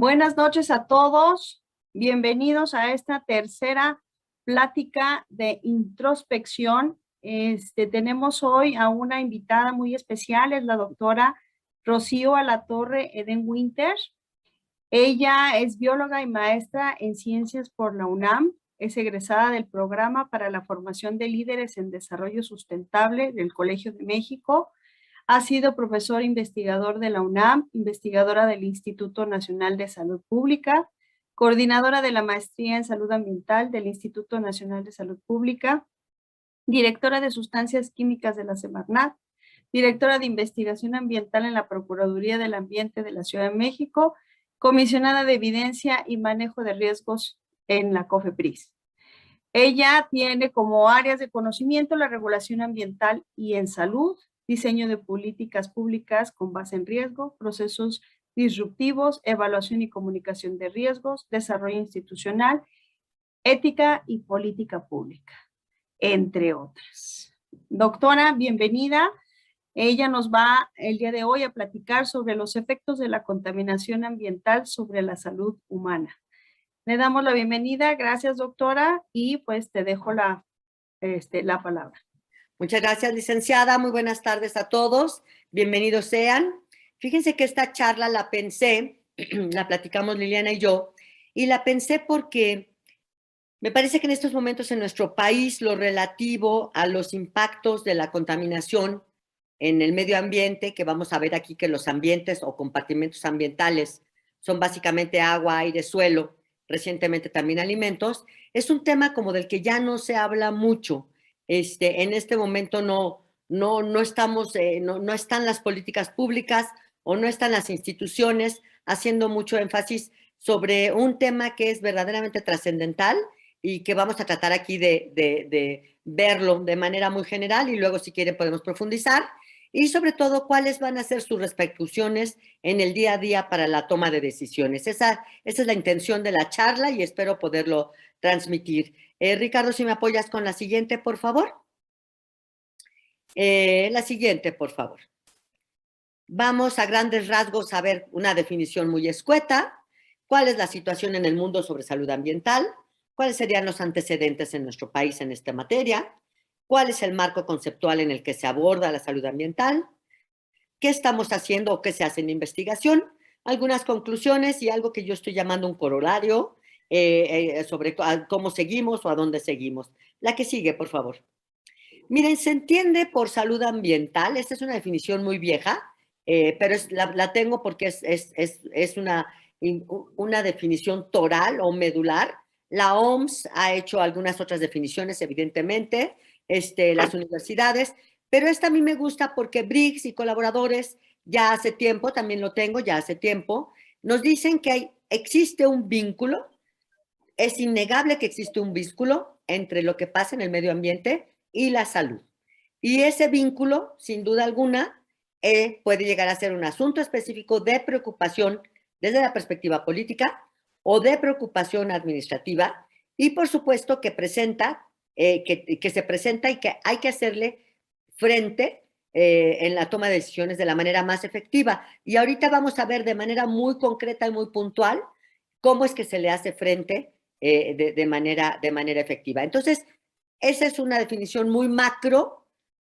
Buenas noches a todos. Bienvenidos a esta tercera plática de introspección. Tenemos hoy a una invitada muy especial, es la doctora Rocío Alatorre Eden Winter. Ella es bióloga y maestra en ciencias por la UNAM. Es egresada del Programa para la Formación de Líderes en Desarrollo Sustentable del Colegio de México. Ha sido profesor investigador de la UNAM, investigadora del Instituto Nacional de Salud Pública, coordinadora de la Maestría en Salud Ambiental del Instituto Nacional de Salud Pública, directora de Sustancias Químicas de la Semarnat, directora de Investigación Ambiental en la Procuraduría del Ambiente de la Ciudad de México, comisionada de Evidencia y Manejo de Riesgos en la COFEPRIS. Ella tiene como áreas de conocimiento la regulación ambiental y en salud, diseño de políticas públicas con base en riesgo, procesos disruptivos, evaluación y comunicación de riesgos, desarrollo institucional, ética y política pública, entre otras. Doctora, bienvenida. Ella nos va el día de hoy a platicar sobre los efectos de la contaminación ambiental sobre la salud humana. Le damos la bienvenida. Gracias, doctora, y pues te dejo la palabra. Muchas gracias, licenciada. Muy buenas tardes a todos. Bienvenidos sean. Fíjense que esta charla la pensé, la platicamos Liliana y yo, y la pensé porque me parece que en estos momentos en nuestro país lo relativo a los impactos de la contaminación en el medio ambiente, que vamos a ver aquí que los ambientes o compartimentos ambientales son básicamente agua, aire, suelo, recientemente también alimentos, es un tema como del que ya no se habla mucho. En este momento no están las políticas públicas o no están las instituciones haciendo mucho énfasis sobre un tema que es verdaderamente trascendental y que vamos a tratar aquí de verlo de manera muy general y luego si quieren podemos profundizar y sobre todo cuáles van a ser sus repercusiones en el día a día para la toma de decisiones. Esa es la intención de la charla y espero poderlo transmitir. Ricardo, si me apoyas con la siguiente, por favor. La siguiente, por favor. Vamos a grandes rasgos a ver una definición muy escueta. ¿Cuál es la situación en el mundo sobre salud ambiental? ¿Cuáles serían los antecedentes en nuestro país en esta materia? ¿Cuál es el marco conceptual en el que se aborda la salud ambiental? ¿Qué estamos haciendo o qué se hace en investigación? Algunas conclusiones y algo que yo estoy llamando un corolario sobre cómo seguimos o a dónde seguimos. La que sigue, por favor. Miren, se entiende por salud ambiental, esta es una definición muy vieja, pero la tengo porque es una definición toral o medular. La OMS ha hecho algunas otras definiciones, evidentemente, las universidades, pero esta a mí me gusta porque Briggs y colaboradores ya hace tiempo, también lo tengo, ya hace tiempo, nos dicen que existe un vínculo, es innegable que existe un vínculo entre lo que pasa en el medio ambiente y la salud. Y ese vínculo, sin duda alguna, puede llegar a ser un asunto específico de preocupación desde la perspectiva política o de preocupación administrativa y por supuesto que se presenta y que hay que hacerle frente en la toma de decisiones de la manera más efectiva. Y ahorita vamos a ver de manera muy concreta y muy puntual cómo es que se le hace frente de manera efectiva. Entonces, esa es una definición muy macro,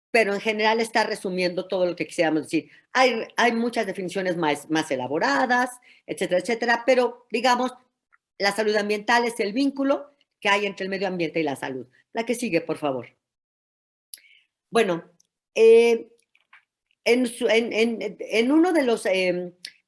pero en general está resumiendo todo lo que quisiéramos decir. Hay muchas definiciones más elaboradas, etcétera, etcétera, pero digamos, la salud ambiental es el vínculo que hay entre el medio ambiente y la salud. La que sigue, por favor. Bueno, en uno de los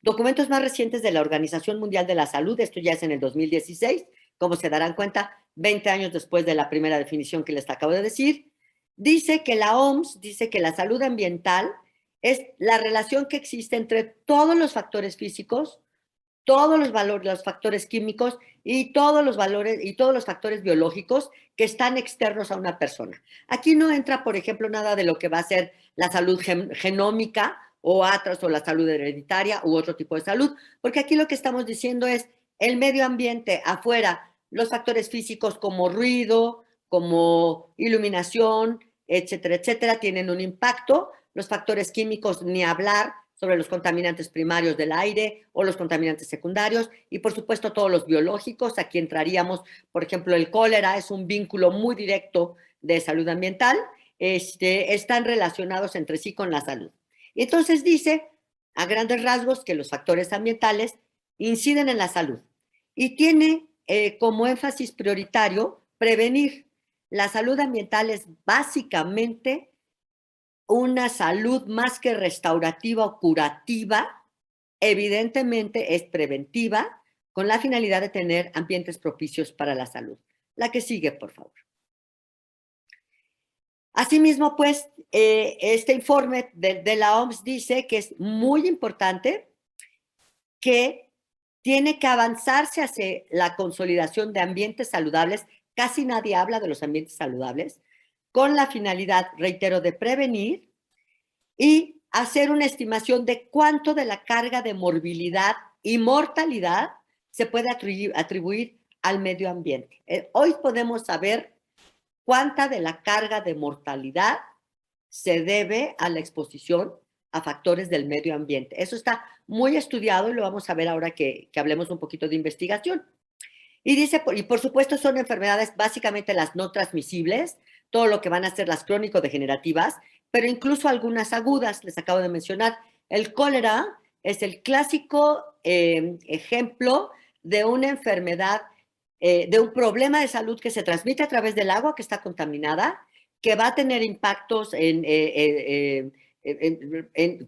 documentos más recientes de la Organización Mundial de la Salud, esto ya es en el 2016, como se darán cuenta, 20 años después de la primera definición que les acabo de decir, dice que la OMS dice que la salud ambiental es la relación que existe entre todos los factores físicos, todos los factores químicos y todos los factores biológicos que están externos a una persona. Aquí no entra, por ejemplo, nada de lo que va a ser la salud genómica o la salud hereditaria u otro tipo de salud, porque aquí lo que estamos diciendo es el medio ambiente afuera, los factores físicos como ruido, como iluminación, etcétera, etcétera, tienen un impacto. Los factores químicos, ni hablar, sobre los contaminantes primarios del aire o los contaminantes secundarios y, por supuesto, todos los biológicos. Aquí entraríamos, por ejemplo, el cólera es un vínculo muy directo de salud ambiental, están relacionados entre sí con la salud. Y entonces dice, a grandes rasgos, que los factores ambientales inciden en la salud y tiene como énfasis prioritario prevenir. La salud ambiental es básicamente una salud más que restaurativa o curativa, evidentemente es preventiva, con la finalidad de tener ambientes propicios para la salud. La que sigue, por favor. Asimismo, pues, este informe de la OMS dice que es muy importante que tiene que avanzarse hacia la consolidación de ambientes saludables. Casi nadie habla de los ambientes saludables, con la finalidad, reitero, de prevenir y hacer una estimación de cuánto de la carga de morbilidad y mortalidad se puede atribuir al medio ambiente. Hoy podemos saber cuánta de la carga de mortalidad se debe a la exposición a factores del medio ambiente. Eso está muy estudiado y lo vamos a ver ahora que hablemos un poquito de investigación. Y dice, y por supuesto son enfermedades básicamente las no transmisibles, todo lo que van a ser las crónico-degenerativas, pero incluso algunas agudas, les acabo de mencionar. El cólera es el clásico ejemplo de una enfermedad, de un problema de salud que se transmite a través del agua que está contaminada, que va a tener impactos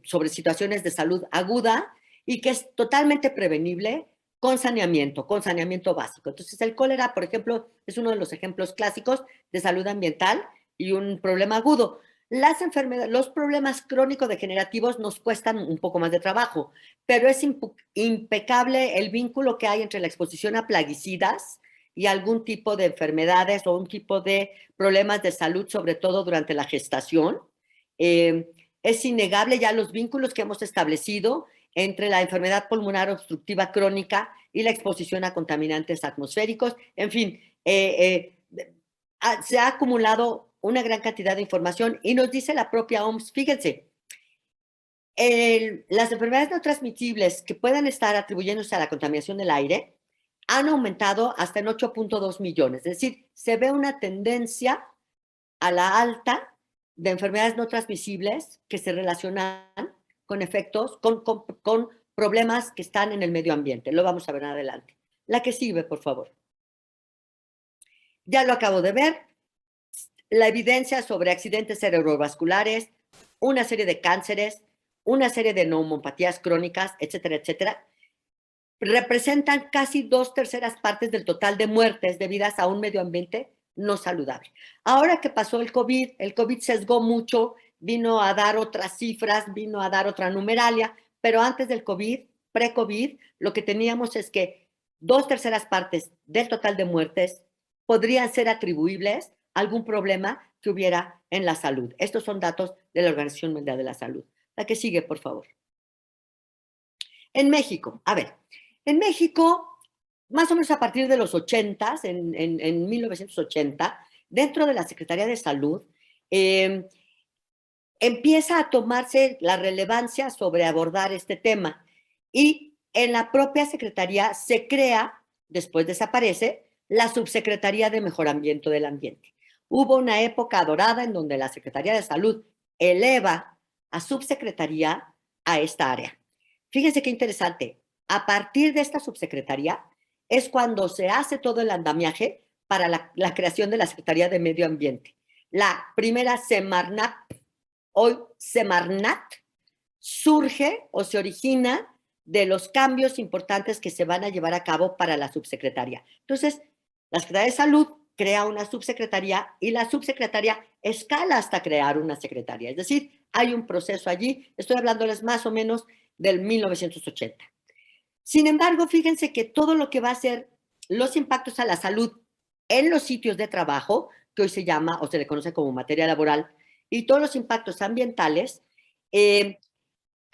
sobre situaciones de salud aguda y que es totalmente prevenible con saneamiento básico. Entonces, el cólera, por ejemplo, es uno de los ejemplos clásicos de salud ambiental y un problema agudo. Las enfermedades, los problemas crónico-degenerativos nos cuestan un poco más de trabajo, pero es impecable el vínculo que hay entre la exposición a plaguicidas y algún tipo de enfermedades o un tipo de problemas de salud, sobre todo durante la gestación. Es innegable ya los vínculos que hemos establecido entre la enfermedad pulmonar obstructiva crónica y la exposición a contaminantes atmosféricos. En fin, se ha acumulado una gran cantidad de información y nos dice la propia OMS, fíjense, las enfermedades no transmisibles que puedan estar atribuyéndose a la contaminación del aire han aumentado hasta en 8.2 millones. Es decir, se ve una tendencia a la alta de enfermedades no transmisibles que se relacionan con efectos, con problemas que están en el medio ambiente. Lo vamos a ver adelante. La que sigue, por favor. Ya lo acabo de ver. La evidencia sobre accidentes cerebrovasculares, una serie de cánceres, una serie de neumopatías crónicas, etcétera, etcétera, representan casi 2/3 partes del total de muertes debidas a un medio ambiente no saludable. Ahora que pasó el COVID sesgó mucho, vino a dar otras cifras, vino a dar otra numeralia, pero antes del COVID, pre-COVID, lo que teníamos es que 2/3 partes del total de muertes podrían ser atribuibles a algún problema que hubiera en la salud. Estos son datos de la Organización Mundial de la Salud. La que sigue, por favor. En México, a ver, en México, más o menos a partir de los 80s, en 1980, dentro de la Secretaría de Salud, empieza a tomarse la relevancia sobre abordar este tema. Y en la propia Secretaría se crea, después desaparece, la Subsecretaría de Mejoramiento del Ambiente. Hubo una época dorada en donde la Secretaría de Salud eleva a subsecretaría a esta área. Fíjense qué interesante. A partir de esta subsecretaría es cuando se hace todo el andamiaje para la creación de la Secretaría de Medio Ambiente. La primera Semarnat, hoy Semarnat, surge o se origina de los cambios importantes que se van a llevar a cabo para la subsecretaría. Entonces, la Secretaría de Salud crea una subsecretaría y la subsecretaría escala hasta crear una secretaría. Es decir, hay un proceso allí, estoy hablándoles más o menos del 1980. Sin embargo, fíjense que todo lo que va a ser los impactos a la salud en los sitios de trabajo, que hoy se llama o se le conoce como materia laboral, y todos los impactos ambientales,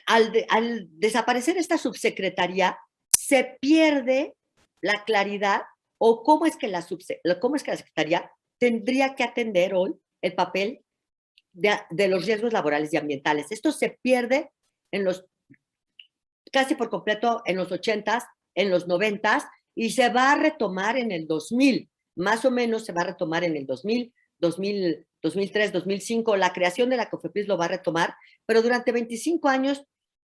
al desaparecer esta subsecretaría, se pierde la claridad o cómo es que la secretaría tendría que atender hoy el papel de los riesgos laborales y ambientales. Esto se pierde en los casi por completo en los 80s, en los 90s, y se va a retomar en el 2000, más o menos se va a retomar en el 2000, 2003, 2005, la creación de la COFEPRIS lo va a retomar, pero durante 25 años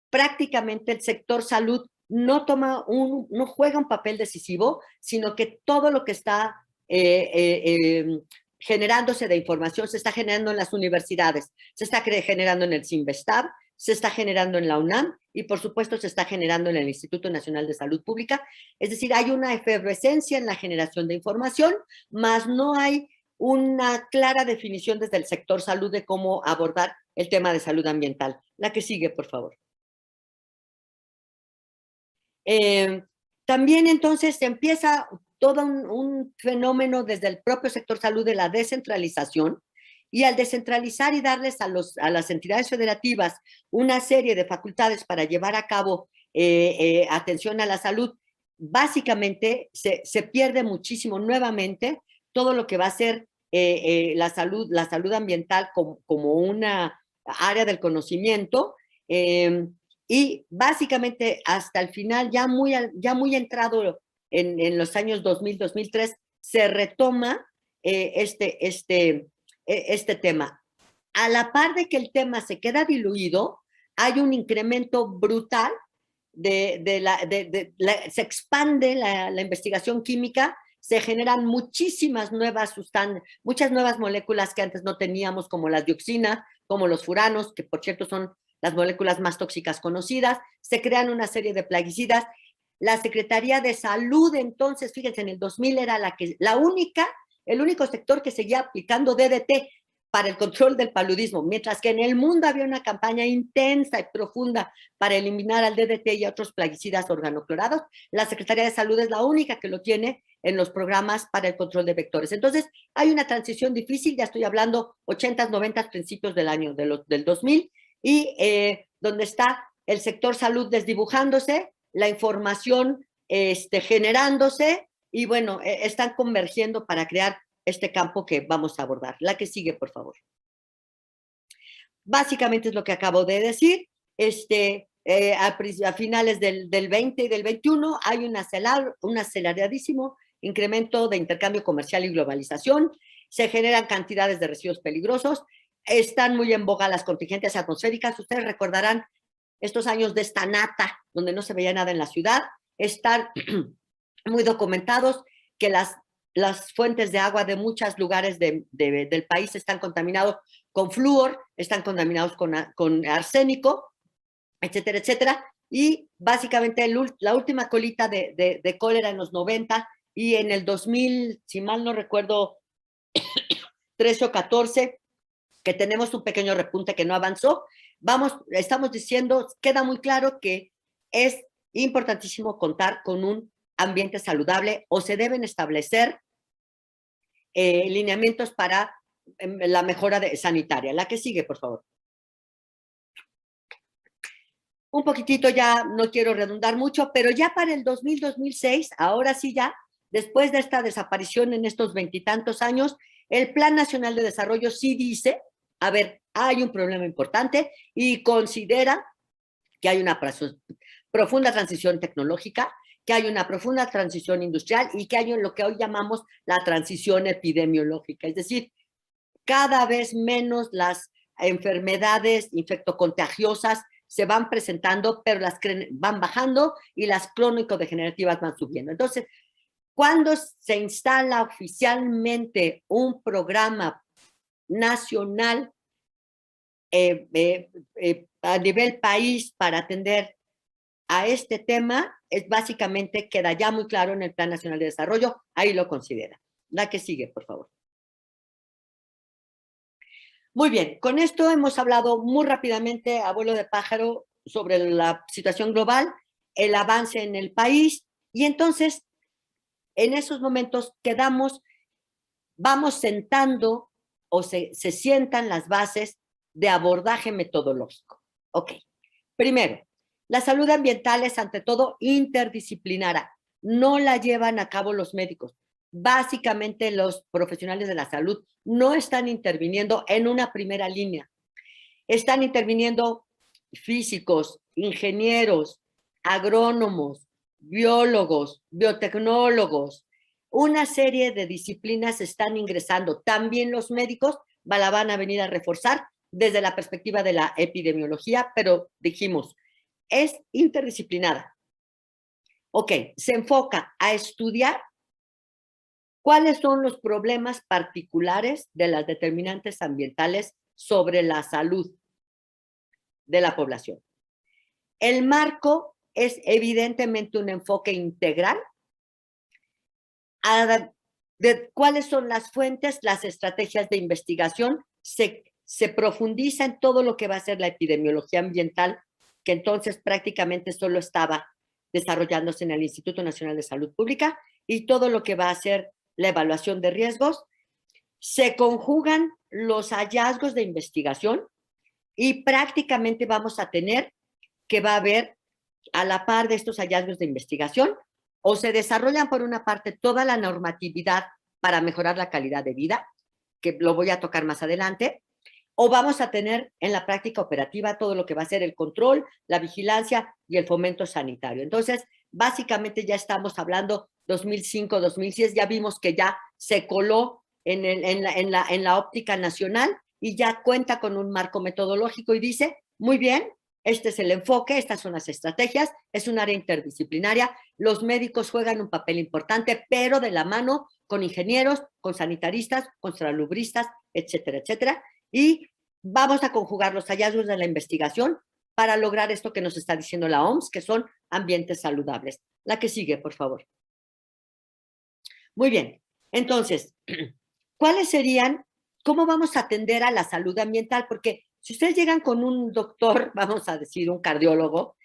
prácticamente el sector salud no juega un papel decisivo, sino que todo lo que está generándose de información se está generando en las universidades, se está generando en el CINVESTAB, se está generando en la UNAM y por supuesto se está generando en el Instituto Nacional de Salud Pública. Es decir, hay una efervescencia en la generación de información, más no hay una clara definición desde el sector salud de cómo abordar el tema de salud ambiental. La que sigue, por favor. También entonces se empieza todo un fenómeno desde el propio sector salud de la descentralización, y al descentralizar y darles a las entidades federativas una serie de facultades para llevar a cabo atención a la salud, básicamente se pierde muchísimo nuevamente todo lo que va a ser la salud ambiental como una área del conocimiento, y básicamente hasta el final, ya muy entrado en los años 2000, 2003, se retoma este tema. A la par de que el tema se queda diluido, hay un incremento brutal se expande la investigación química, se generan muchísimas nuevas sustancias, muchas nuevas moléculas que antes no teníamos, como la dioxina, como los furanos, que por cierto son las moléculas más tóxicas conocidas, se crean una serie de plaguicidas. La Secretaría de Salud, entonces, fíjense, en el 2000 era el único sector que seguía aplicando DDT para el control del paludismo, mientras que en el mundo había una campaña intensa y profunda para eliminar al DDT y a otros plaguicidas organoclorados. La Secretaría de Salud es la única que lo tiene en los programas para el control de vectores. Entonces, hay una transición difícil, ya estoy hablando 80s, 90s, principios del año del 2000, y donde está el sector salud desdibujándose, la información generándose, y bueno, están convergiendo para crear este campo que vamos a abordar. La que sigue, por favor. Básicamente es lo que acabo de decir. A finales del 20 y del 21 hay un aceleradísimo incremento de intercambio comercial y globalización. Se generan cantidades de residuos peligrosos. Están muy en boga las contingencias atmosféricas. Ustedes recordarán estos años de esta nata, donde no se veía nada en la ciudad. Están muy documentados que las fuentes de agua de muchos lugares del país están contaminados con flúor, están contaminados con arsénico, etcétera, etcétera. Y básicamente la última colita de cólera en los 90 y en el 2000, si mal no recuerdo, 13 o 14, que tenemos un pequeño repunte que no avanzó. Estamos diciendo, queda muy claro que es importantísimo contar con un ambiente saludable, o se deben establecer lineamientos para la mejora sanitaria. La que sigue, por favor. Un poquitito, ya no quiero redundar mucho, pero ya para el 2000-2006, ahora sí ya, después de esta desaparición en estos 20 y tantos años, el Plan Nacional de Desarrollo sí dice, a ver, hay un problema importante, y considera que hay una profunda transición tecnológica, que hay una profunda transición industrial y que hay lo que hoy llamamos la transición epidemiológica. Es decir, cada vez menos las enfermedades infectocontagiosas se van presentando, pero las van bajando y las crónico-degenerativas van subiendo. Entonces, cuando se instala oficialmente un programa nacional a nivel país para atender a este tema, es básicamente, queda ya muy claro en el Plan Nacional de Desarrollo, ahí lo considera. La que sigue, por favor. Muy bien, con esto hemos hablado muy rápidamente, a vuelo de pájaro, sobre la situación global, el avance en el país, y entonces, en esos momentos vamos sentando, o se sientan las bases de abordaje metodológico. Ok, primero, la salud ambiental es ante todo interdisciplinaria, no la llevan a cabo los médicos. Básicamente los profesionales de la salud no están interviniendo en una primera línea. Están interviniendo físicos, ingenieros, agrónomos, biólogos, biotecnólogos, una serie de disciplinas están ingresando. También los médicos la van a venir a reforzar desde la perspectiva de la epidemiología, pero dijimos, es interdisciplinada. Ok, se enfoca a estudiar cuáles son los problemas particulares de las determinantes ambientales sobre la salud de la población. El marco es evidentemente un enfoque integral de cuáles son las fuentes, las estrategias de investigación, se profundiza en todo lo que va a ser la epidemiología ambiental, que entonces prácticamente solo estaba desarrollándose en el Instituto Nacional de Salud Pública, y todo lo que va a ser la evaluación de riesgos. Se conjugan los hallazgos de investigación y prácticamente vamos a tener que va a haber a la par de estos hallazgos de investigación, o se desarrollan por una parte toda la normatividad para mejorar la calidad de vida, que lo voy a tocar más adelante, o vamos a tener en la práctica operativa todo lo que va a ser el control, la vigilancia y el fomento sanitario. Entonces, básicamente ya estamos hablando 2005, 2006, ya vimos que ya se coló en la óptica nacional y ya cuenta con un marco metodológico y dice, muy bien, este es el enfoque, estas son las estrategias, es un área interdisciplinaria, los médicos juegan un papel importante, pero de la mano con ingenieros, con sanitaristas, con salubristas, etcétera, etcétera, y vamos a conjugar los hallazgos de la investigación para lograr esto que nos está diciendo la OMS, que son ambientes saludables. La que sigue, por favor. Muy bien, entonces, ¿cuáles serían, cómo vamos a atender a la salud ambiental? Porque si ustedes llegan con un doctor, vamos a decir un cardiólogo,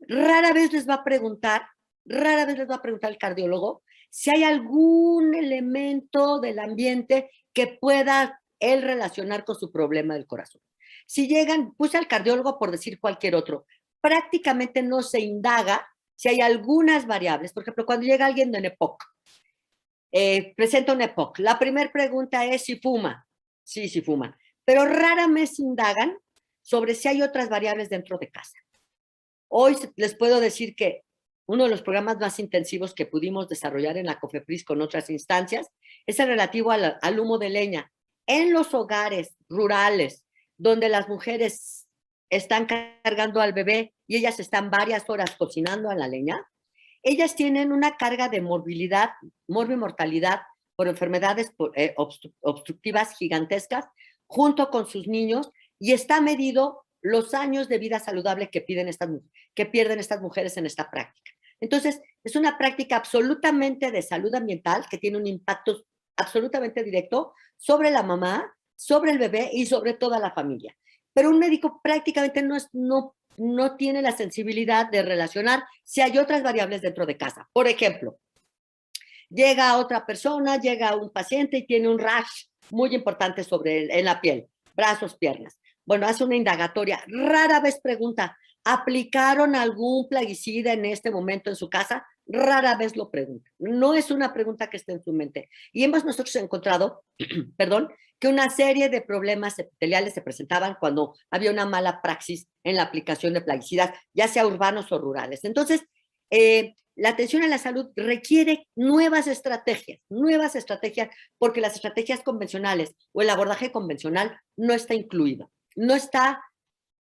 rara vez les va a preguntar el cardiólogo si hay algún elemento del ambiente que pueda él relacionar con su problema del corazón. Si llegan, puse al cardiólogo por decir cualquier otro, prácticamente no se indaga si hay algunas variables. Por ejemplo, cuando llega alguien de un EPOC, presenta un EPOC, la primera pregunta es si fuma. Sí, sí fuma. Pero rara vez indagan sobre si hay otras variables dentro de casa. Hoy les puedo decir que uno de los programas más intensivos que pudimos desarrollar en la COFEPRIS con otras instancias es el relativo al humo de leña. En los hogares rurales, donde las mujeres están cargando al bebé y ellas están varias horas cocinando a la leña, ellas tienen una carga de morbimortalidad por enfermedades obstructivas gigantescas, junto con sus niños, y está medido los años de vida saludable que pierden estas mujeres en esta práctica. Entonces, es una práctica absolutamente de salud ambiental que tiene un impacto absolutamente directo sobre la mamá, sobre el bebé y sobre toda la familia. Pero un médico prácticamente no tiene la sensibilidad de relacionar si hay otras variables dentro de casa. Por ejemplo, llega otra persona, llega un paciente y tiene un rash muy importante en la piel, brazos, piernas. Bueno, hace una indagatoria, rara vez pregunta, ¿aplicaron algún plaguicida en este momento en su casa? Rara vez lo pregunta. No es una pregunta que esté en su mente. Y hemos nosotros encontrado, perdón, que una serie de problemas epiteliales se presentaban cuando había una mala praxis en la aplicación de plaguicidas, ya sea urbanos o rurales. Entonces, la atención a la salud requiere nuevas estrategias, porque las estrategias convencionales o el abordaje convencional no está incluido, no está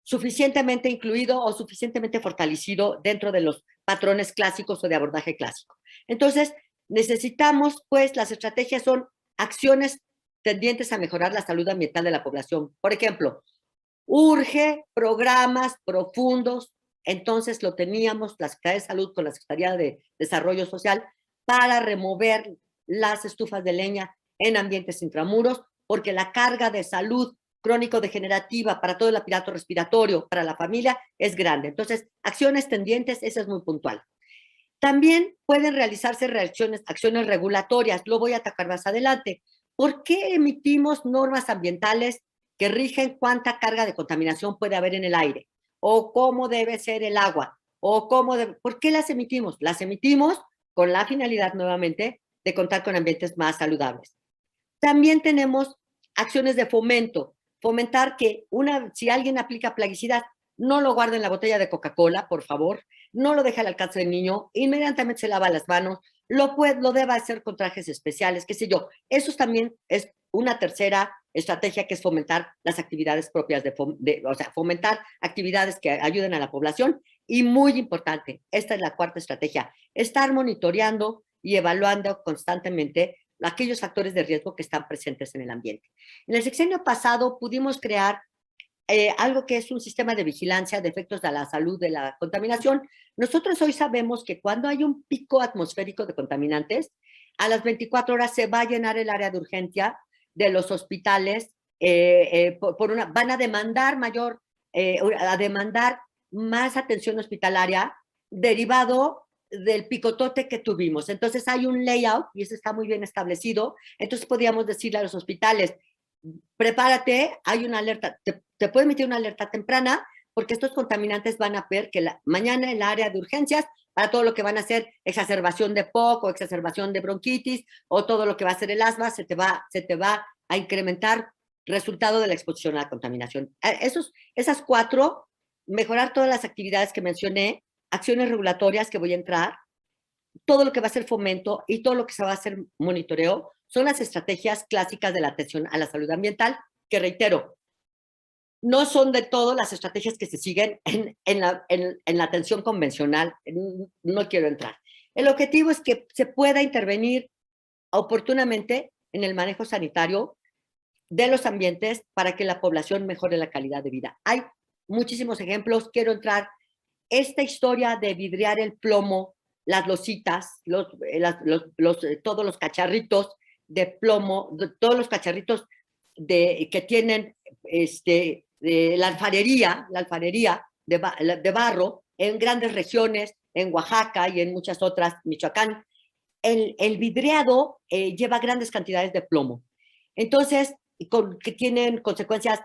suficientemente incluido o suficientemente fortalecido dentro de los patrones clásicos o de abordaje clásico. Entonces, necesitamos, pues, las estrategias son acciones tendientes a mejorar la salud ambiental de la población. Por ejemplo, urge programas profundos. Entonces lo teníamos la Secretaría de Salud con la Secretaría de Desarrollo Social para remover las estufas de leña en ambientes intramuros, porque la carga de salud crónico-degenerativa para todo el aparato respiratorio, para la familia, es grande. Entonces, acciones tendientes, eso es muy puntual. También pueden realizarse acciones regulatorias, lo voy a atacar más adelante. ¿Por qué emitimos normas ambientales que rigen cuánta carga de contaminación puede haber en el aire? ¿O cómo debe ser el agua? ¿Por qué las emitimos? Las emitimos con la finalidad, nuevamente, de contar con ambientes más saludables. También tenemos acciones de fomento. Fomentar que si alguien aplica plaguicidas, no lo guarde en la botella de Coca-Cola, por favor, no lo deje al alcance del niño, inmediatamente se lava las manos, lo deba hacer con trajes especiales, qué sé yo. Eso también es una tercera estrategia, que es fomentar las actividades propias, o sea, fomentar actividades que ayuden a la población. Y muy importante, esta es la cuarta estrategia, estar monitoreando y evaluando constantemente aquellos factores de riesgo que están presentes en el ambiente. En el sexenio pasado pudimos crear algo que es un sistema de vigilancia de efectos de la salud de la contaminación. Nosotros hoy sabemos que cuando hay un pico atmosférico de contaminantes, a las 24 horas se va a llenar el área de urgencia de los hospitales, van a demandar a demandar más atención hospitalaria derivado del picotote que tuvimos. Entonces hay un layout, y eso está muy bien establecido. Entonces podríamos decirle a los hospitales, prepárate, hay una alerta, te puede emitir una alerta temprana, porque estos contaminantes van a ver que mañana en la área de urgencias, para todo lo que van a hacer exacerbación de POC o exacerbación de bronquitis, o todo lo que va a ser el asma, se te va a incrementar resultado de la exposición a la contaminación. Esas cuatro, mejorar todas las actividades que mencioné, acciones regulatorias que voy a entrar, todo lo que va a ser fomento y todo lo que se va a hacer monitoreo, son las estrategias clásicas de la atención a la salud ambiental, que reitero, no son de todo las estrategias que se siguen en la atención convencional. No quiero entrar. El objetivo es que se pueda intervenir oportunamente en el manejo sanitario de los ambientes para que la población mejore la calidad de vida. Hay muchísimos ejemplos. Quiero entrar. Esta historia de vidriar el plomo, las lositas, todos los cacharritos de plomo, todos los cacharritos que tienen la alfarería de barro en grandes regiones, en Oaxaca y en muchas otras, Michoacán. El vidriado lleva grandes cantidades de plomo. Entonces, que tienen consecuencias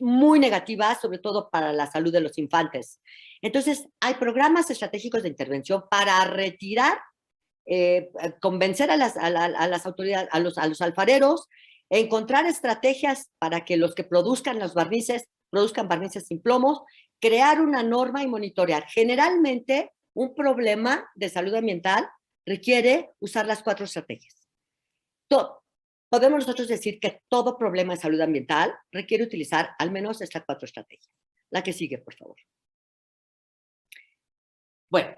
muy negativas, sobre todo para la salud de los infantes. Entonces, hay programas estratégicos de intervención para retirar, convencer a las autoridades, a los alfareros, encontrar estrategias para que los que produzcan los barnices, produzcan barnices sin plomos, crear una norma y monitorear. Generalmente, un problema de salud ambiental requiere usar las cuatro estrategias. Podemos nosotros decir que todo problema de salud ambiental requiere utilizar al menos estas cuatro estrategias. La que sigue, por favor. Bueno,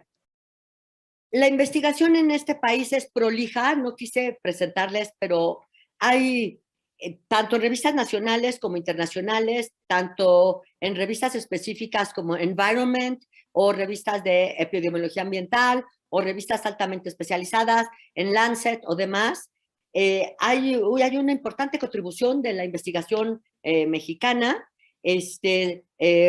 la investigación en este país es prolija, no quise presentarles, pero hay tanto en revistas nacionales como internacionales, tanto en revistas específicas como Environment, o revistas de epidemiología ambiental, o revistas altamente especializadas, en Lancet o demás. Hay una importante contribución de la investigación mexicana,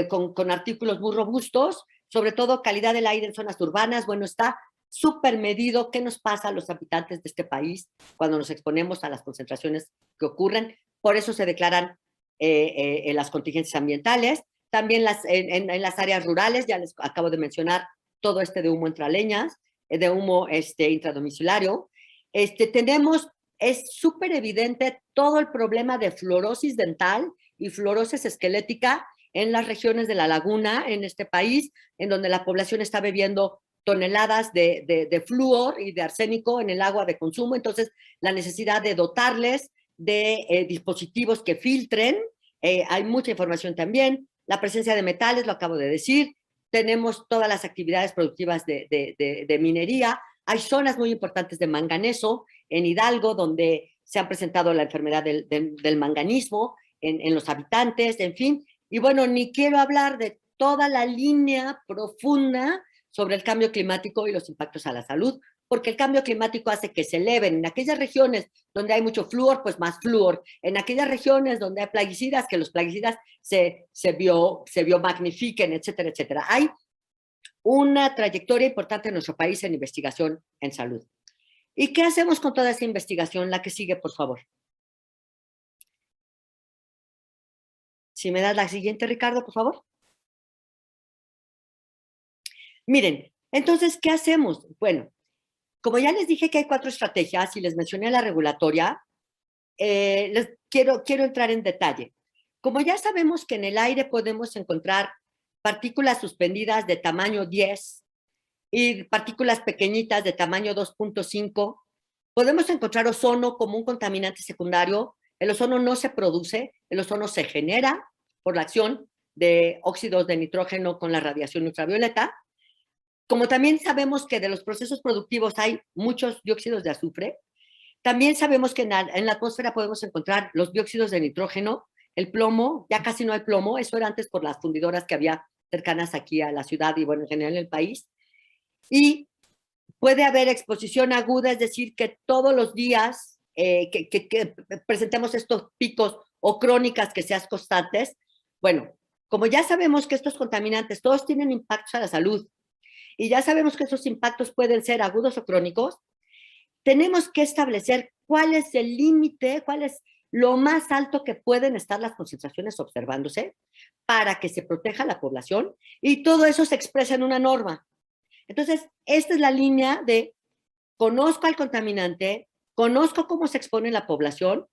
con artículos muy robustos, sobre todo calidad del aire en zonas urbanas. Bueno, está súper medido qué nos pasa a los habitantes de este país cuando nos exponemos a las concentraciones que ocurren. Por eso se declaran las contingencias ambientales. También en las áreas rurales, ya les acabo de mencionar todo de humo intraleñas, de humo intradomiciliario. Es súper evidente todo el problema de fluorosis dental y fluorosis esquelética en las regiones de la laguna en este país, en donde la población está bebiendo toneladas de flúor y de arsénico en el agua de consumo. Entonces, la necesidad de dotarles de dispositivos que filtren. Hay mucha información también. La presencia de metales, lo acabo de decir. Tenemos todas las actividades productivas de minería. Hay zonas muy importantes de manganeso en Hidalgo, donde se ha presentado la enfermedad del manganismo en los habitantes, en fin. Y bueno, ni quiero hablar de toda la línea profunda sobre el cambio climático y los impactos a la salud, porque el cambio climático hace que se eleven en aquellas regiones donde hay mucho flúor, pues más flúor. En aquellas regiones donde hay plaguicidas, que los plaguicidas se biomagnifiquen, etcétera, etcétera. Hay una trayectoria importante en nuestro país en investigación en salud. ¿Y qué hacemos con toda esa investigación? La que sigue, por favor. Si me das la siguiente, Ricardo, por favor. Miren, entonces, ¿qué hacemos? Bueno, como ya les dije que hay 4 estrategias y les mencioné la regulatoria, quiero entrar en detalle. Como ya sabemos que en el aire podemos encontrar partículas suspendidas de tamaño 10 y partículas pequeñitas de tamaño 2.5. Podemos encontrar ozono como un contaminante secundario. El ozono no se produce, el ozono se genera por la acción de óxidos de nitrógeno con la radiación ultravioleta. Como también sabemos que de los procesos productivos hay muchos dióxidos de azufre, también sabemos que en la atmósfera podemos encontrar los dióxidos de nitrógeno, el plomo, ya casi no hay plomo, eso era antes por las fundidoras que había cercanas aquí a la ciudad y bueno, en general en el país. Y puede haber exposición aguda, es decir, que todos los días que presentemos estos picos o crónicas que sean constantes. Bueno, como ya sabemos que estos contaminantes todos tienen impactos a la salud y ya sabemos que esos impactos pueden ser agudos o crónicos, tenemos que establecer cuál es el límite, cuál es lo más alto que pueden estar las concentraciones observándose para que se proteja la población y todo eso se expresa en una norma. Entonces, esta es la línea de conozco al contaminante, conozco cómo se expone la población,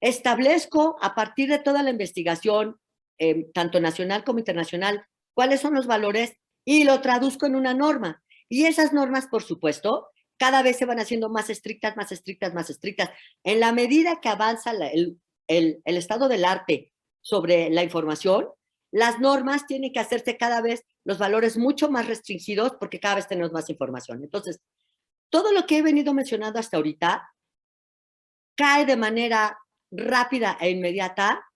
establezco a partir de toda la investigación, tanto nacional como internacional, cuáles son los valores y lo traduzco en una norma. Y esas normas, por supuesto, cada vez se van haciendo más estrictas, más estrictas, más estrictas. En la medida que avanza el estado del arte sobre la información, las normas tienen que hacerse cada vez los valores mucho más restringidos porque cada vez tenemos más información. Entonces, todo lo que he venido mencionando hasta ahorita cae de manera rápida e inmediata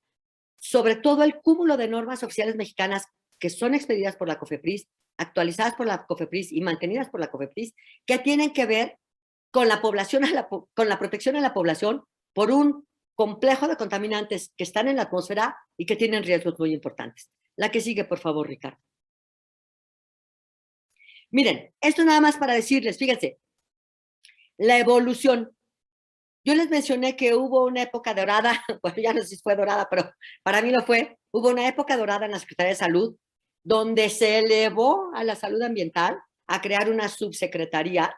sobre todo el cúmulo de normas oficiales mexicanas que son expedidas por la COFEPRIS, actualizadas por la COFEPRIS y mantenidas por la COFEPRIS, que tienen que ver con la población, con la protección a la población por un complejo de contaminantes que están en la atmósfera y que tienen riesgos muy importantes. La que sigue, por favor, Ricardo. Miren, esto nada más para decirles, fíjense, la evolución. Yo les mencioné que hubo una época dorada, bueno, ya no sé si fue dorada, pero para mí lo fue. Hubo una época dorada en la Secretaría de Salud donde se elevó a la salud ambiental a crear una subsecretaría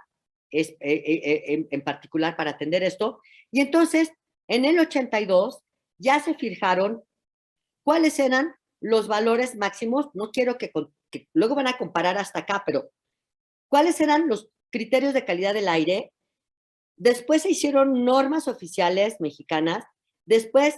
en particular para atender esto. Y entonces, en el 82, ya se fijaron cuáles eran los valores máximos. No quiero que luego van a comparar hasta acá, pero cuáles eran los criterios de calidad del aire. Después se hicieron normas oficiales mexicanas, después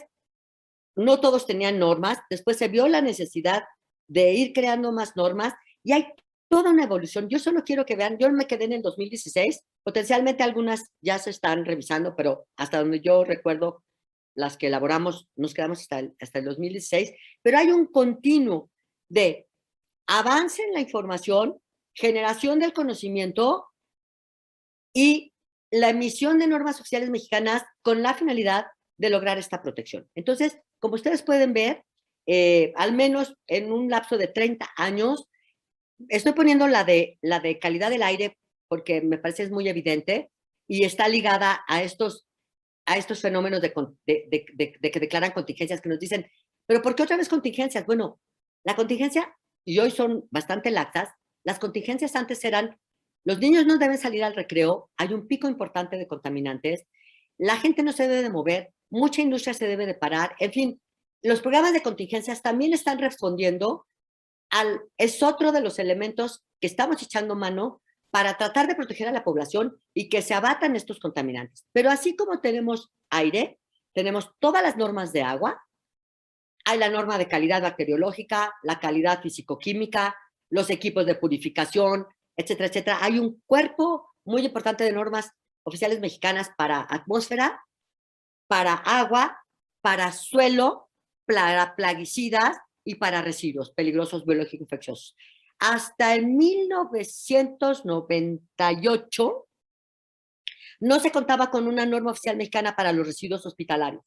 no todos tenían normas, después se vio la necesidad de ir creando más normas y hay toda una evolución. Yo solo quiero que vean, yo me quedé en el 2016, potencialmente algunas ya se están revisando, pero hasta donde yo recuerdo, las que elaboramos, nos quedamos hasta el 2016, pero hay un continuo de avance en la información, generación del conocimiento y la emisión de normas oficiales mexicanas con la finalidad de lograr esta protección. Entonces, como ustedes pueden ver, al menos en un lapso de 30 años, estoy poniendo la de calidad del aire porque me parece es muy evidente y está ligada a estos fenómenos de que declaran contingencias que nos dicen, pero ¿por qué otra vez contingencias? Bueno, la contingencia, y hoy son bastante laxas, las contingencias antes eran, los niños no deben salir al recreo, hay un pico importante de contaminantes, la gente no se debe de mover, mucha industria se debe de parar, en fin, los programas de contingencias también están respondiendo es otro de los elementos que estamos echando mano para tratar de proteger a la población y que se abatan estos contaminantes. Pero así como tenemos aire, tenemos todas las normas de agua, hay la norma de calidad bacteriológica, la calidad fisicoquímica, los equipos de purificación, etcétera, etcétera. Hay un cuerpo muy importante de normas oficiales mexicanas para atmósfera, para agua, para suelo, para plaguicidas y para residuos peligrosos biológicos infecciosos. Hasta el 1998 no se contaba con una norma oficial mexicana para los residuos hospitalarios,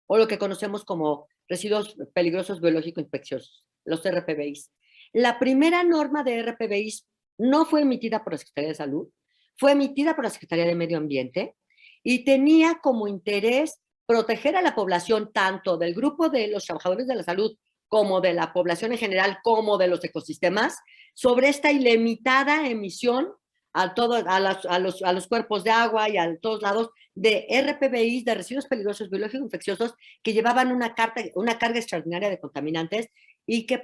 o lo que conocemos como residuos peligrosos biológicos infecciosos, los RPBIs. La primera norma de RPBIs no fue emitida por la Secretaría de Salud, fue emitida por la Secretaría de Medio Ambiente y tenía como interés proteger a la población tanto del grupo de los trabajadores de la salud como de la población en general, como de los ecosistemas, sobre esta ilimitada emisión a los cuerpos de agua y a todos lados de RPBIs, de residuos peligrosos biológicos infecciosos, que llevaban una carga extraordinaria de contaminantes y que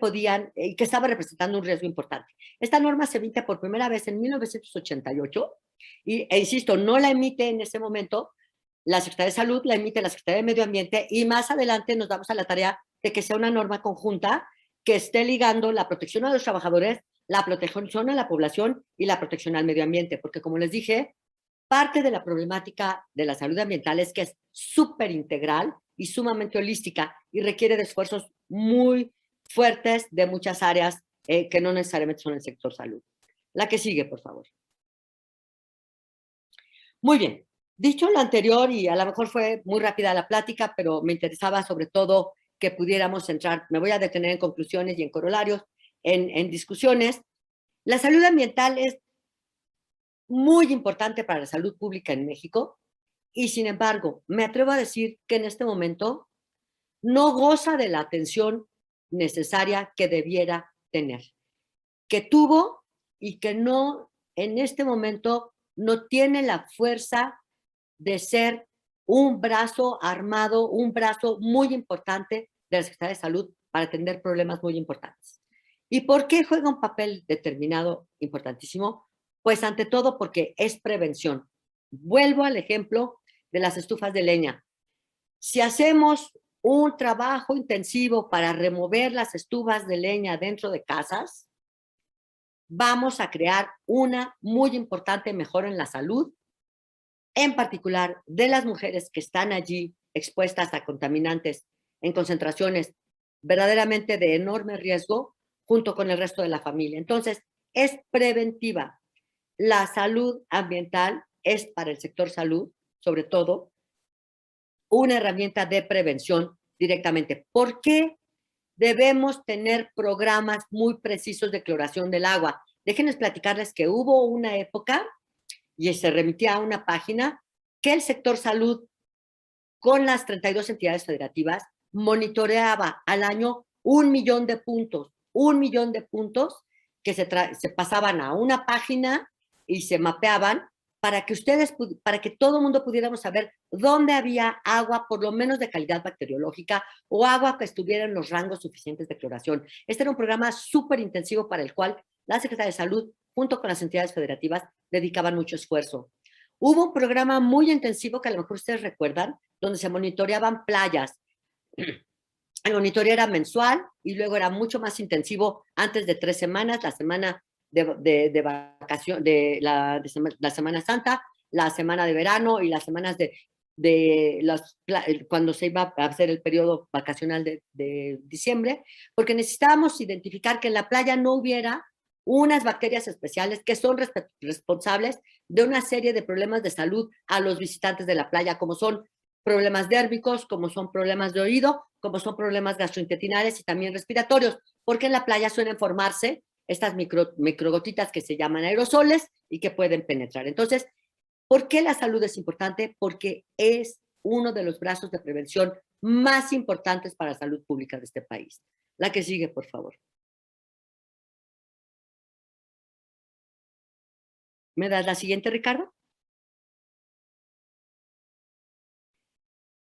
estaba representando un riesgo importante. Esta norma se emite por primera vez en 1988 e insisto, no la emite en ese momento la Secretaría de Salud, la emite la Secretaría de Medio Ambiente y más adelante nos damos a la tarea de que sea una norma conjunta que esté ligando la protección a los trabajadores, la protección a la población y la protección al medio ambiente, porque como les dije, parte de la problemática de la salud ambiental es que es súper integral y sumamente holística y requiere de esfuerzos muy fuertes de muchas áreas que no necesariamente son el sector salud. La que sigue, por favor. Muy bien. Dicho lo anterior, y a lo mejor fue muy rápida la plática, pero me interesaba sobre todo que pudiéramos entrar, me voy a detener en conclusiones y en corolarios, en discusiones. La salud ambiental es muy importante para la salud pública en México y sin embargo, me atrevo a decir que en este momento no goza de la atención necesaria que debiera tener, que tuvo y que no, en este momento, no tiene la fuerza de ser un brazo armado, un brazo muy importante de la Secretaría de Salud para atender problemas muy importantes. ¿Y por qué juega un papel determinado importantísimo? Pues ante todo porque es prevención. Vuelvo al ejemplo de las estufas de leña. Si hacemos un trabajo intensivo para remover las estufas de leña dentro de casas, vamos a crear una muy importante mejora en la salud, en particular de las mujeres que están allí expuestas a contaminantes en concentraciones verdaderamente de enorme riesgo, junto con el resto de la familia. Entonces, es preventiva. La salud ambiental es para el sector salud, sobre todo, una herramienta de prevención directamente. ¿Por qué debemos tener programas muy precisos de cloración del agua? Déjenme platicarles que hubo una época, y se remitía a una página, que el sector salud, con las 32 entidades federativas, monitoreaba al año 1,000,000 de puntos, 1,000,000 de puntos que se pasaban a una página y se mapeaban para que todo el mundo pudiéramos saber dónde había agua, por lo menos de calidad bacteriológica, o agua que estuviera en los rangos suficientes de cloración. Este era un programa súper intensivo para el cual la Secretaría de Salud, junto con las entidades federativas, dedicaban mucho esfuerzo. Hubo un programa muy intensivo que a lo mejor ustedes recuerdan, donde se monitoreaban playas. El monitoreo era mensual y luego era mucho más intensivo antes de 3 semanas, la semana de vacación, la Semana Santa, la semana de verano y las semanas cuando se iba a hacer el periodo vacacional de diciembre, porque necesitábamos identificar que en la playa no hubiera unas bacterias especiales que son responsables de una serie de problemas de salud a los visitantes de la playa, como son problemas dérmicos, como son problemas de oído, como son problemas gastrointestinales y también respiratorios, porque en la playa suelen formarse estas microgotitas que se llaman aerosoles y que pueden penetrar. Entonces, ¿por qué la salud es importante? Porque es uno de los brazos de prevención más importantes para la salud pública de este país. La que sigue, por favor. ¿Me das la siguiente, Ricardo?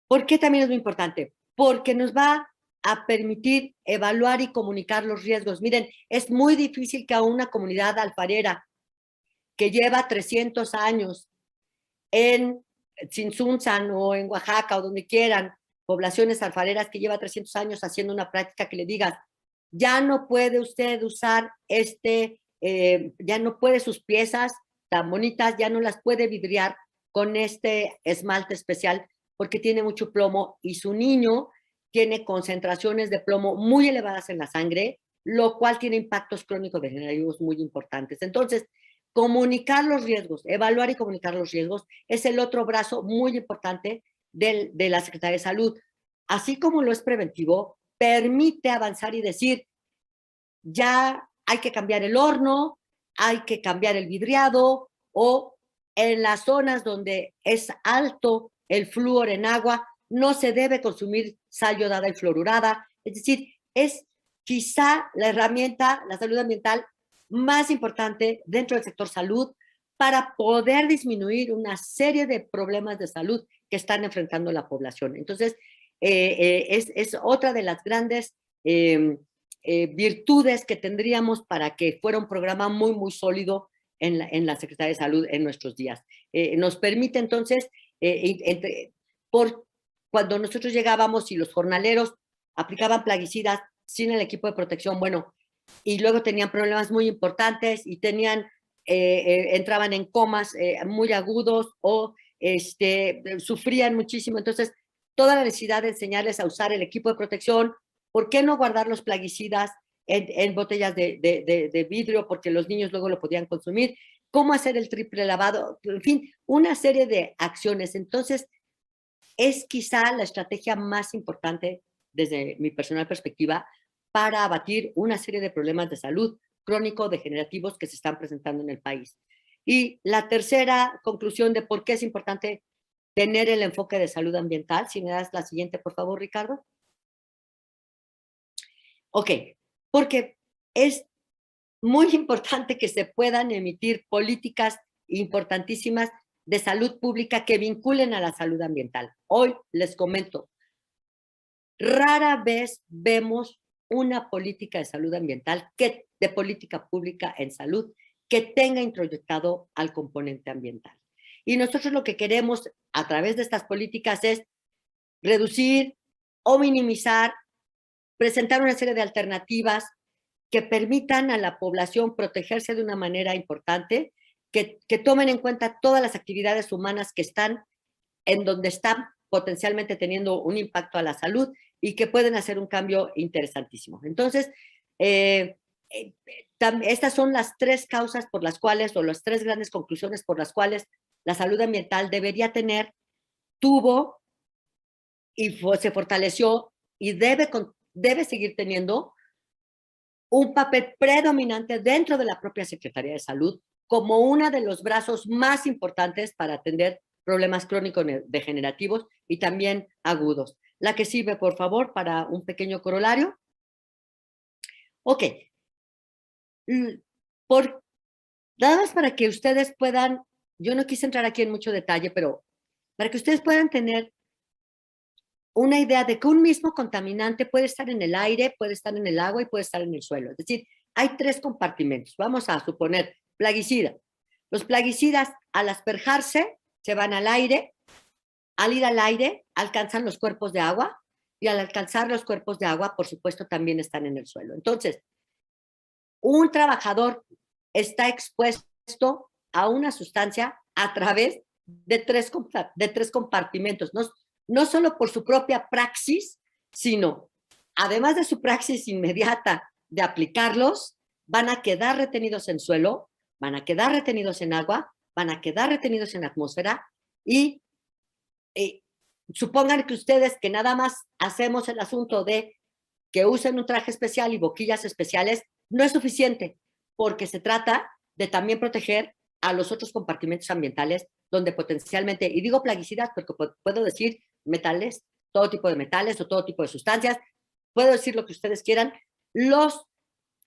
¿Por qué también es muy importante? Porque nos va a permitir evaluar y comunicar los riesgos. Miren, es muy difícil que a una comunidad alfarera que lleva 300 años en Tzintzuntzan o en Oaxaca o donde quieran, poblaciones alfareras que lleva 300 años haciendo una práctica que le digas, ya no puede usted usar ya no puede sus piezas tan bonitas, ya no las puede vidriar con este esmalte especial porque tiene mucho plomo y su niño tiene concentraciones de plomo muy elevadas en la sangre, lo cual tiene impactos crónicos degenerativos muy importantes. Entonces, comunicar los riesgos, evaluar y comunicar los riesgos es el otro brazo muy importante de la Secretaría de Salud. Así como lo es preventivo, permite avanzar y decir, ya hay que cambiar el horno, hay que cambiar el vidriado, o en las zonas donde es alto el flúor en agua, no se debe consumir sal yodada y fluorurada. Es decir, es quizá la herramienta, la salud ambiental, más importante dentro del sector salud para poder disminuir una serie de problemas de salud que están enfrentando la población. Entonces, es otra de las grandes virtudes que tendríamos para que fuera un programa muy, muy sólido en la Secretaría de Salud en nuestros días. Nos permite entonces, cuando nosotros llegábamos y los jornaleros aplicaban plaguicidas sin el equipo de protección, bueno, y luego tenían problemas muy importantes y entraban en comas muy agudos o sufrían muchísimo. Entonces, toda la necesidad de enseñarles a usar el equipo de protección. ¿Por qué no guardar los plaguicidas en botellas de vidrio? Porque los niños luego lo podían consumir. ¿Cómo hacer el triple lavado? En fin, una serie de acciones. Entonces, es quizá la estrategia más importante desde mi personal perspectiva para abatir una serie de problemas de salud crónico-degenerativos que se están presentando en el país. Y la tercera conclusión de por qué es importante tener el enfoque de salud ambiental, si me das la siguiente, por favor, Ricardo. Ok, porque es muy importante que se puedan emitir políticas importantísimas de salud pública que vinculen a la salud ambiental. Hoy les comento, rara vez vemos una política de salud ambiental, de política pública en salud, que tenga introyectado al componente ambiental. Y nosotros lo que queremos a través de estas políticas es reducir o minimizar, presentar una serie de alternativas que permitan a la población protegerse de una manera importante, que tomen en cuenta todas las actividades humanas que están en donde están potencialmente teniendo un impacto a la salud y que pueden hacer un cambio interesantísimo. Entonces, estas son las tres causas por las cuales, o las tres grandes conclusiones por las cuales la salud ambiental tuvo y se fortaleció y debe seguir teniendo un papel predominante dentro de la propia Secretaría de Salud como uno de los brazos más importantes para atender problemas crónicos degenerativos y también agudos. La que sirve, por favor, para un pequeño corolario. Ok. Nada más para que ustedes puedan, yo no quise entrar aquí en mucho detalle, pero para que ustedes puedan tener una idea de que un mismo contaminante puede estar en el aire, puede estar en el agua y puede estar en el suelo. Es decir, hay tres compartimentos. Vamos a suponer plaguicida. Los plaguicidas, al asperjarse, se van al aire. Al ir al aire, alcanzan los cuerpos de agua y al alcanzar los cuerpos de agua, por supuesto, también están en el suelo. Entonces, un trabajador está expuesto a una sustancia a través de tres compartimentos, no solo por su propia praxis, sino además de su praxis inmediata de aplicarlos, van a quedar retenidos en suelo, van a quedar retenidos en agua, van a quedar retenidos en atmósfera y supongan que ustedes que nada más hacemos el asunto de que usen un traje especial y boquillas especiales, no es suficiente, porque se trata de también proteger a los otros compartimentos ambientales donde potencialmente, y digo plaguicidas porque puedo decir metales, todo tipo de metales o todo tipo de sustancias, puedo decir lo que ustedes quieran, los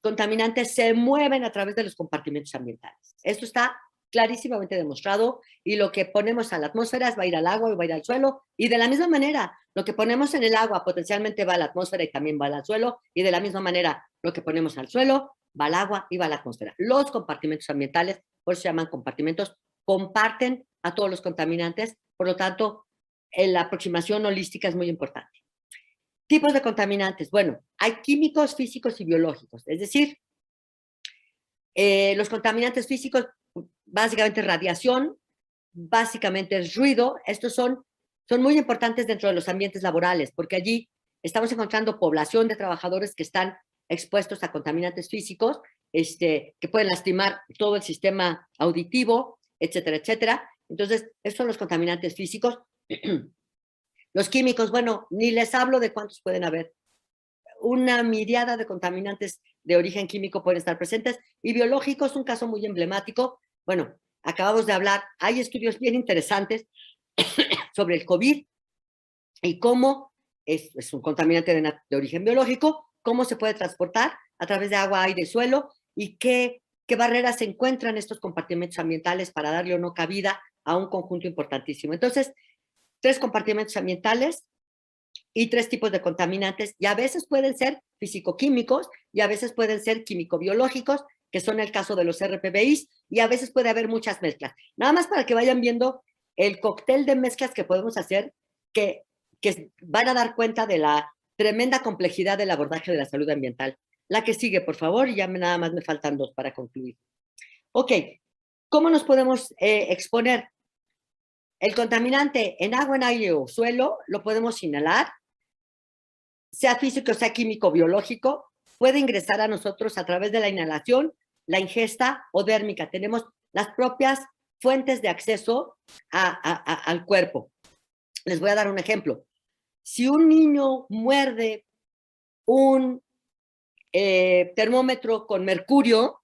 contaminantes se mueven a través de los compartimentos ambientales. Esto está clarísimamente demostrado y lo que ponemos a la atmósfera va a ir al agua y va a ir al suelo y de la misma manera lo que ponemos en el agua potencialmente va a la atmósfera y también va al suelo y de la misma manera lo que ponemos al suelo va al agua y va a la atmósfera. Los compartimentos ambientales, por eso se llaman compartimentos, comparten a todos los contaminantes, por lo tanto la aproximación holística es muy importante. Tipos de contaminantes. Bueno, hay químicos, físicos y biológicos. Es decir, los contaminantes físicos, básicamente radiación, básicamente es ruido. Estos son muy importantes dentro de los ambientes laborales, porque allí estamos encontrando población de trabajadores que están expuestos a contaminantes físicos, que pueden lastimar todo el sistema auditivo, etcétera, etcétera. Entonces, estos son los contaminantes físicos. Los químicos, bueno, ni les hablo de cuántos pueden haber. Una miriada de contaminantes de origen químico pueden estar presentes. Y biológicos, un caso muy emblemático. Bueno, acabamos de hablar, hay estudios bien interesantes sobre el COVID y cómo es un contaminante de origen biológico, cómo se puede transportar a través de agua, aire y suelo y qué barreras se encuentran estos compartimentos ambientales para darle o no cabida a un conjunto importantísimo. Entonces, 3 compartimentos ambientales y 3 tipos de contaminantes y a veces pueden ser físico-químicos y a veces pueden ser químico-biológicos, que son el caso de los RPBIs, y a veces puede haber muchas mezclas. Nada más para que vayan viendo el cóctel de mezclas que podemos hacer, que van a dar cuenta de la tremenda complejidad del abordaje de la salud ambiental. La que sigue, por favor, y ya nada más me faltan 2 para concluir. Ok, ¿cómo nos podemos exponer? El contaminante en agua, en aire o suelo lo podemos inhalar, sea físico, sea químico, biológico, puede ingresar a nosotros a través de la inhalación, la ingesta o dérmica. Tenemos las propias fuentes de acceso al cuerpo. Les voy a dar un ejemplo. Si un niño muerde un termómetro con mercurio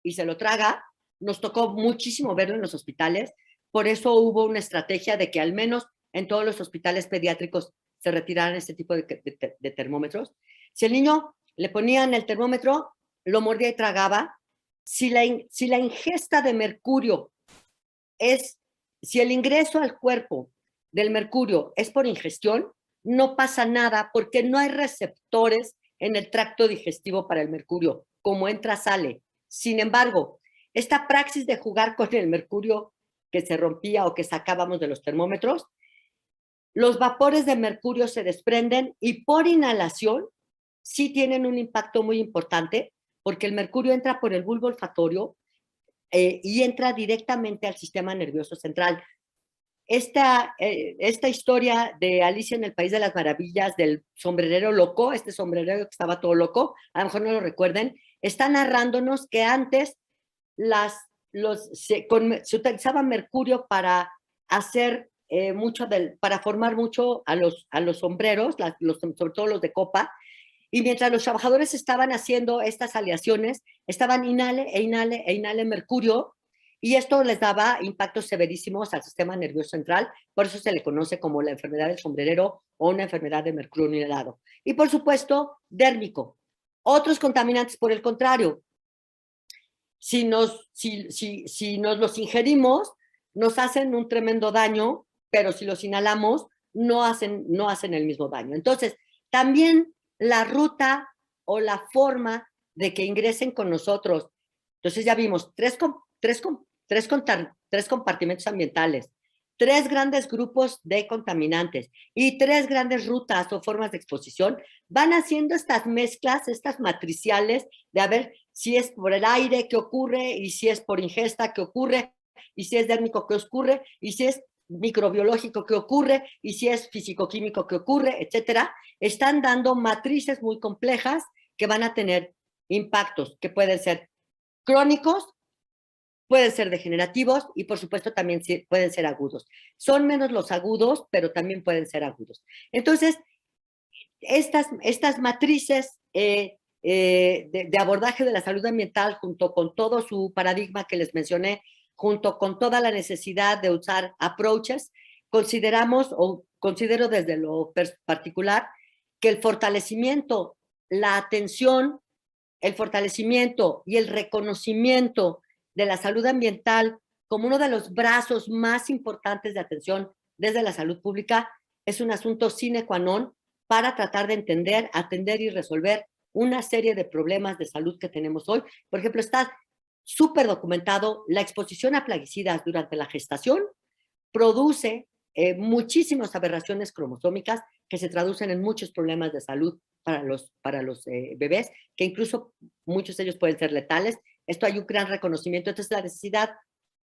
y se lo traga, nos tocó muchísimo verlo en los hospitales, por eso hubo una estrategia de que al menos en todos los hospitales pediátricos se retiraran este tipo de termómetros. Si el niño le ponían el termómetro, lo mordía y tragaba. Si la ingesta de mercurio si el ingreso al cuerpo del mercurio es por ingestión, no pasa nada porque no hay receptores en el tracto digestivo para el mercurio, como entra, sale. Sin embargo, esta praxis de jugar con el mercurio que se rompía o que sacábamos de los termómetros, los vapores de mercurio se desprenden y por inhalación sí tienen un impacto muy importante porque el mercurio entra por el bulbo olfatorio y entra directamente al sistema nervioso central. Esta historia de Alicia en el País de las Maravillas, del sombrerero loco, este sombrerero que estaba todo loco, a lo mejor no lo recuerden, está narrándonos que antes se utilizaba mercurio para hacer para formar mucho a los sombreros, sobre todo los de copa, y mientras los trabajadores estaban haciendo estas aleaciones, estaban inhale e inhale e inhale mercurio, y esto les daba impactos severísimos al sistema nervioso central, por eso se le conoce como la enfermedad del sombrerero o una enfermedad de mercurio inhalado. Y por supuesto, dérmico. Otros contaminantes, por el contrario, si nos los ingerimos, nos hacen un tremendo daño, pero si los inhalamos, no hacen el mismo daño. Entonces, también la ruta o la forma de que ingresen con nosotros. Entonces ya vimos tres compartimentos ambientales, 3 grandes grupos de contaminantes y 3 grandes rutas o formas de exposición. Van haciendo estas mezclas, estas matriciales de a ver si es por el aire que ocurre y si es por ingesta que ocurre y si es dérmico que ocurre y si es microbiológico que ocurre y si es físico-químico que ocurre, etcétera. Están dando matrices muy complejas que van a tener impactos que pueden ser crónicos, pueden ser degenerativos y por supuesto también pueden ser agudos. Son menos los agudos, pero también pueden ser agudos. Entonces, estas matrices de abordaje de la salud ambiental junto con todo su paradigma que les mencioné, junto con toda la necesidad de usar approaches, considero desde lo particular que el fortalecimiento, la atención, el fortalecimiento y el reconocimiento de la salud ambiental como uno de los brazos más importantes de atención desde la salud pública es un asunto sine qua non para tratar de entender, atender y resolver una serie de problemas de salud que tenemos hoy. Por ejemplo, está súper documentado la exposición a plaguicidas durante la gestación produce muchísimas aberraciones cromosómicas que se traducen en muchos problemas de salud para los bebés, que incluso muchos de ellos pueden ser letales. Esto hay un gran reconocimiento. Entonces, la necesidad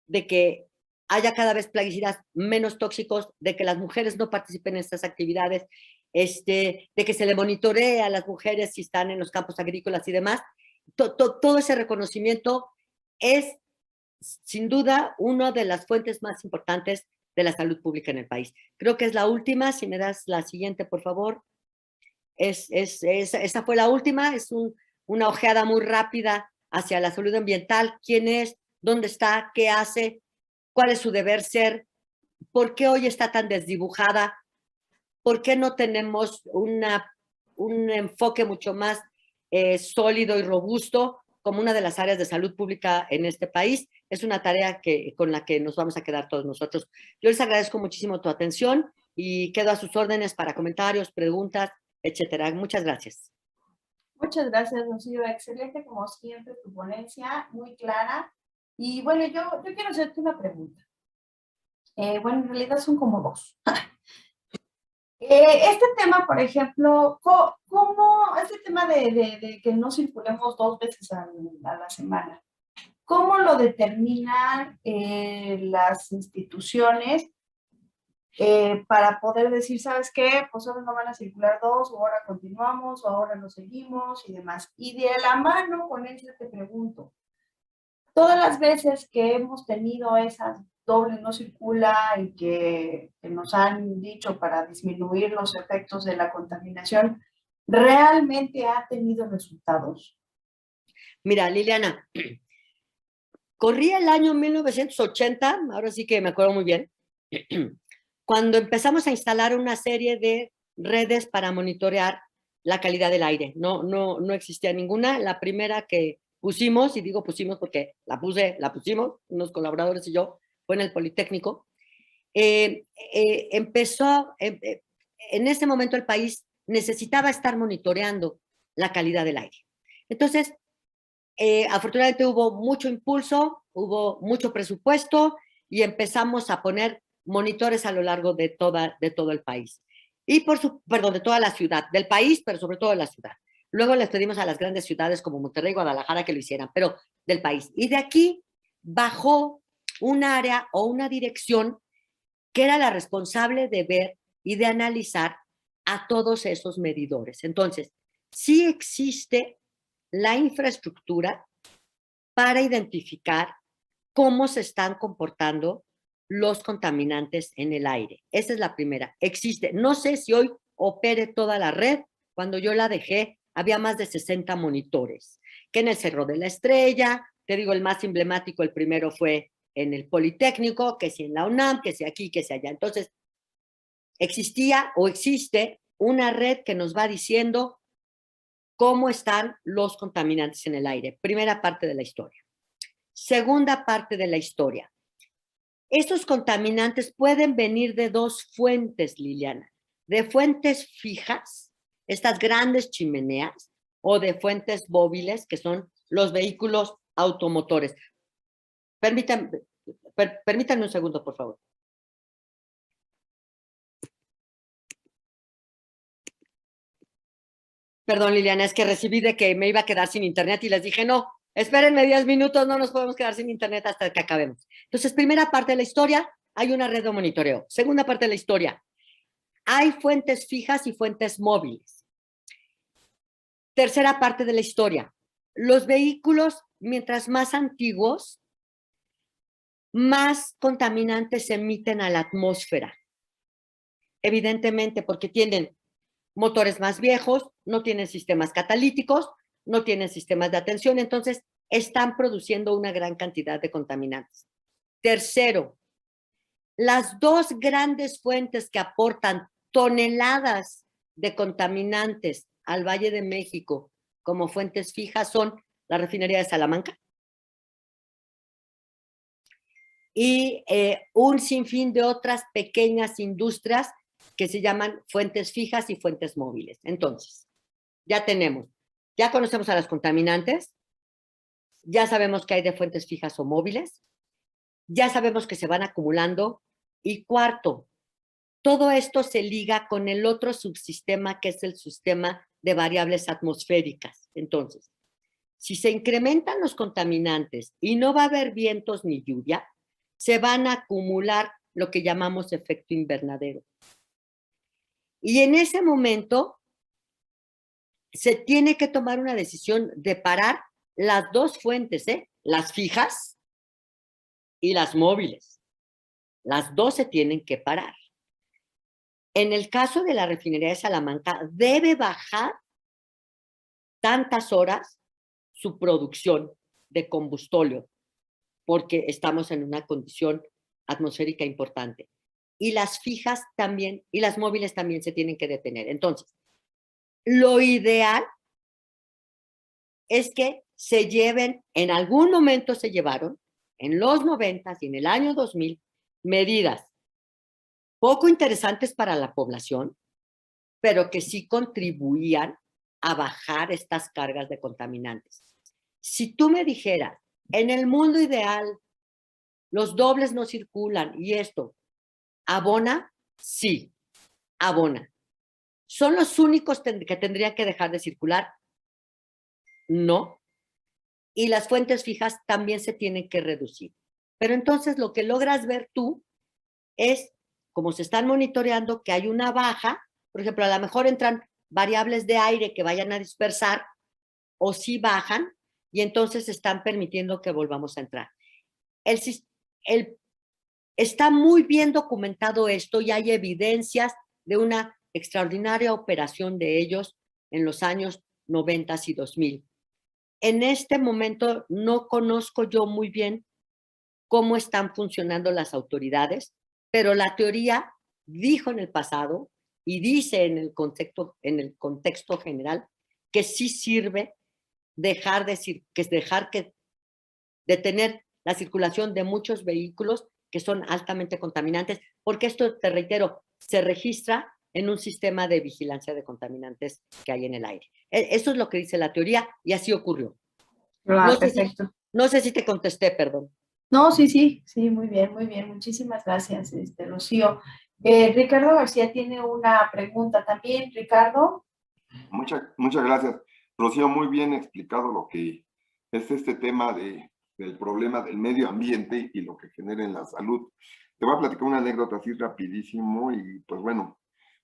de que haya cada vez plaguicidas menos tóxicos, de que las mujeres no participen en estas actividades, de que se le monitoree a las mujeres si están en los campos agrícolas y demás. Todo ese reconocimiento es, sin duda, una de las fuentes más importantes de la salud pública en el país. Creo que es la última. Si me das la siguiente, por favor. Esa fue la última. Es una ojeada muy rápida hacia la salud ambiental. ¿Quién es? ¿Dónde está? ¿Qué hace? ¿Cuál es su deber ser? ¿Por qué hoy está tan desdibujada? ¿Por qué no tenemos un enfoque mucho más sólido y robusto como una de las áreas de salud pública en este país? Es una tarea con la que nos vamos a quedar todos nosotros. Yo les agradezco muchísimo tu atención y quedo a sus órdenes para comentarios, preguntas, etcétera. Muchas gracias. Muchas gracias, Rocío. Excelente, como siempre, tu ponencia, muy clara. Y bueno, yo quiero hacerte una pregunta. Bueno, en realidad son como dos. Este tema, por ejemplo, ¿cómo este tema de que no circulemos 2 veces a la semana? ¿Cómo lo determinan las instituciones para poder decir, ¿sabes qué? Pues ahora no van a circular 2, o ahora continuamos, o ahora no seguimos y demás? Y de la mano con eso te pregunto, todas las veces que hemos tenido esas dobles no circula y que nos han dicho para disminuir los efectos de la contaminación, ¿realmente ha tenido resultados? Mira, Liliana, corría el año 1980, ahora sí que me acuerdo muy bien, cuando empezamos a instalar una serie de redes para monitorear la calidad del aire. No existía ninguna. La primera que pusimos, y digo pusimos porque la pusimos, unos colaboradores y yo, fue en el Politécnico. Empezó, en ese momento el país necesitaba estar monitoreando la calidad del aire. Entonces, afortunadamente hubo mucho impulso, hubo mucho presupuesto y empezamos a poner monitores a lo largo de todo el país. Y perdón, de toda la ciudad, del país, pero sobre todo de la ciudad. Luego les pedimos a las grandes ciudades como Monterrey y Guadalajara que lo hicieran, pero del país. Y de aquí bajó un área o una dirección que era la responsable de ver y de analizar a todos esos medidores. Entonces, sí existe la infraestructura para identificar cómo se están comportando los contaminantes en el aire. Esa es la primera. Existe. No sé si hoy opere toda la red. Cuando yo la dejé, había más de 60 monitores, que en el Cerro de la Estrella, te digo, el más emblemático, el primero fue en el Politécnico, que si en la UNAM, que si aquí, que si allá. Entonces, existía o existe una red que nos va diciendo cómo están los contaminantes en el aire. Primera parte de la historia. Segunda parte de la historia. Estos contaminantes pueden venir de dos fuentes, Liliana. De fuentes fijas, estas grandes chimeneas, o de fuentes móviles, que son los vehículos automotores. Permítanme un segundo, por favor. Perdón, Liliana, es que recibí de que me iba a quedar sin internet y les dije, no, espérenme 10 minutos, no nos podemos quedar sin internet hasta que acabemos. Entonces, primera parte de la historia, hay una red de monitoreo. Segunda parte de la historia, hay fuentes fijas y fuentes móviles. Tercera parte de la historia, los vehículos, mientras más antiguos, más contaminantes se emiten a la atmósfera. Evidentemente, porque tienen motores más viejos, no tienen sistemas catalíticos, no tienen sistemas de atención, entonces están produciendo una gran cantidad de contaminantes. Tercero, las dos grandes fuentes que aportan toneladas de contaminantes al Valle de México como fuentes fijas son la refinería de Salamanca y un sinfín de otras pequeñas industrias que se llaman fuentes fijas y fuentes móviles. Entonces, ya conocemos a las contaminantes, ya sabemos que hay de fuentes fijas o móviles, ya sabemos que se van acumulando. Y cuarto, todo esto se liga con el otro subsistema que es el sistema de variables atmosféricas. Entonces, si se incrementan los contaminantes y no va a haber vientos ni lluvia, se van a acumular lo que llamamos efecto invernadero. Y en ese momento se tiene que tomar una decisión de parar las dos fuentes, las fijas y las móviles. Las dos se tienen que parar. En el caso de la refinería de Salamanca, debe bajar tantas horas su producción de combustóleo, porque estamos en una condición atmosférica importante. Y las fijas también, y las móviles también se tienen que detener. Entonces, lo ideal es que se lleven, en algún momento se llevaron, en los 90 y en el año 2000, medidas poco interesantes para la población, pero que sí contribuían a bajar estas cargas de contaminantes. Si tú me dijeras, en el mundo ideal, los dobles no circulan y esto, ¿abona? Sí, abona. ¿Son los únicos que tendrían que dejar de circular? No. Y las fuentes fijas también se tienen que reducir. Pero entonces lo que logras ver tú es, como se están monitoreando, que hay una baja. Por ejemplo, a lo mejor entran variables de aire que vayan a dispersar o sí bajan y entonces están permitiendo que volvamos a entrar. Está muy bien documentado esto y hay evidencias de una extraordinaria operación de ellos en los años 90 y 2000. En este momento no conozco yo muy bien cómo están funcionando las autoridades, pero la teoría dijo en el pasado y dice en el contexto general que sí sirve detener la circulación de muchos vehículos que son altamente contaminantes, porque esto, te reitero, se registra en un sistema de vigilancia de contaminantes que hay en el aire. Eso es lo que dice la teoría y así ocurrió. Ah, perfecto. No sé si te contesté, perdón. No, sí, muy bien, muy bien. Muchísimas gracias, Rocío. Ricardo García tiene una pregunta también. Ricardo. Muchas gracias. Rocío, muy bien explicado lo que es este tema del problema del medio ambiente y lo que genera en la salud. Te voy a platicar una anécdota así rapidísimo y pues bueno,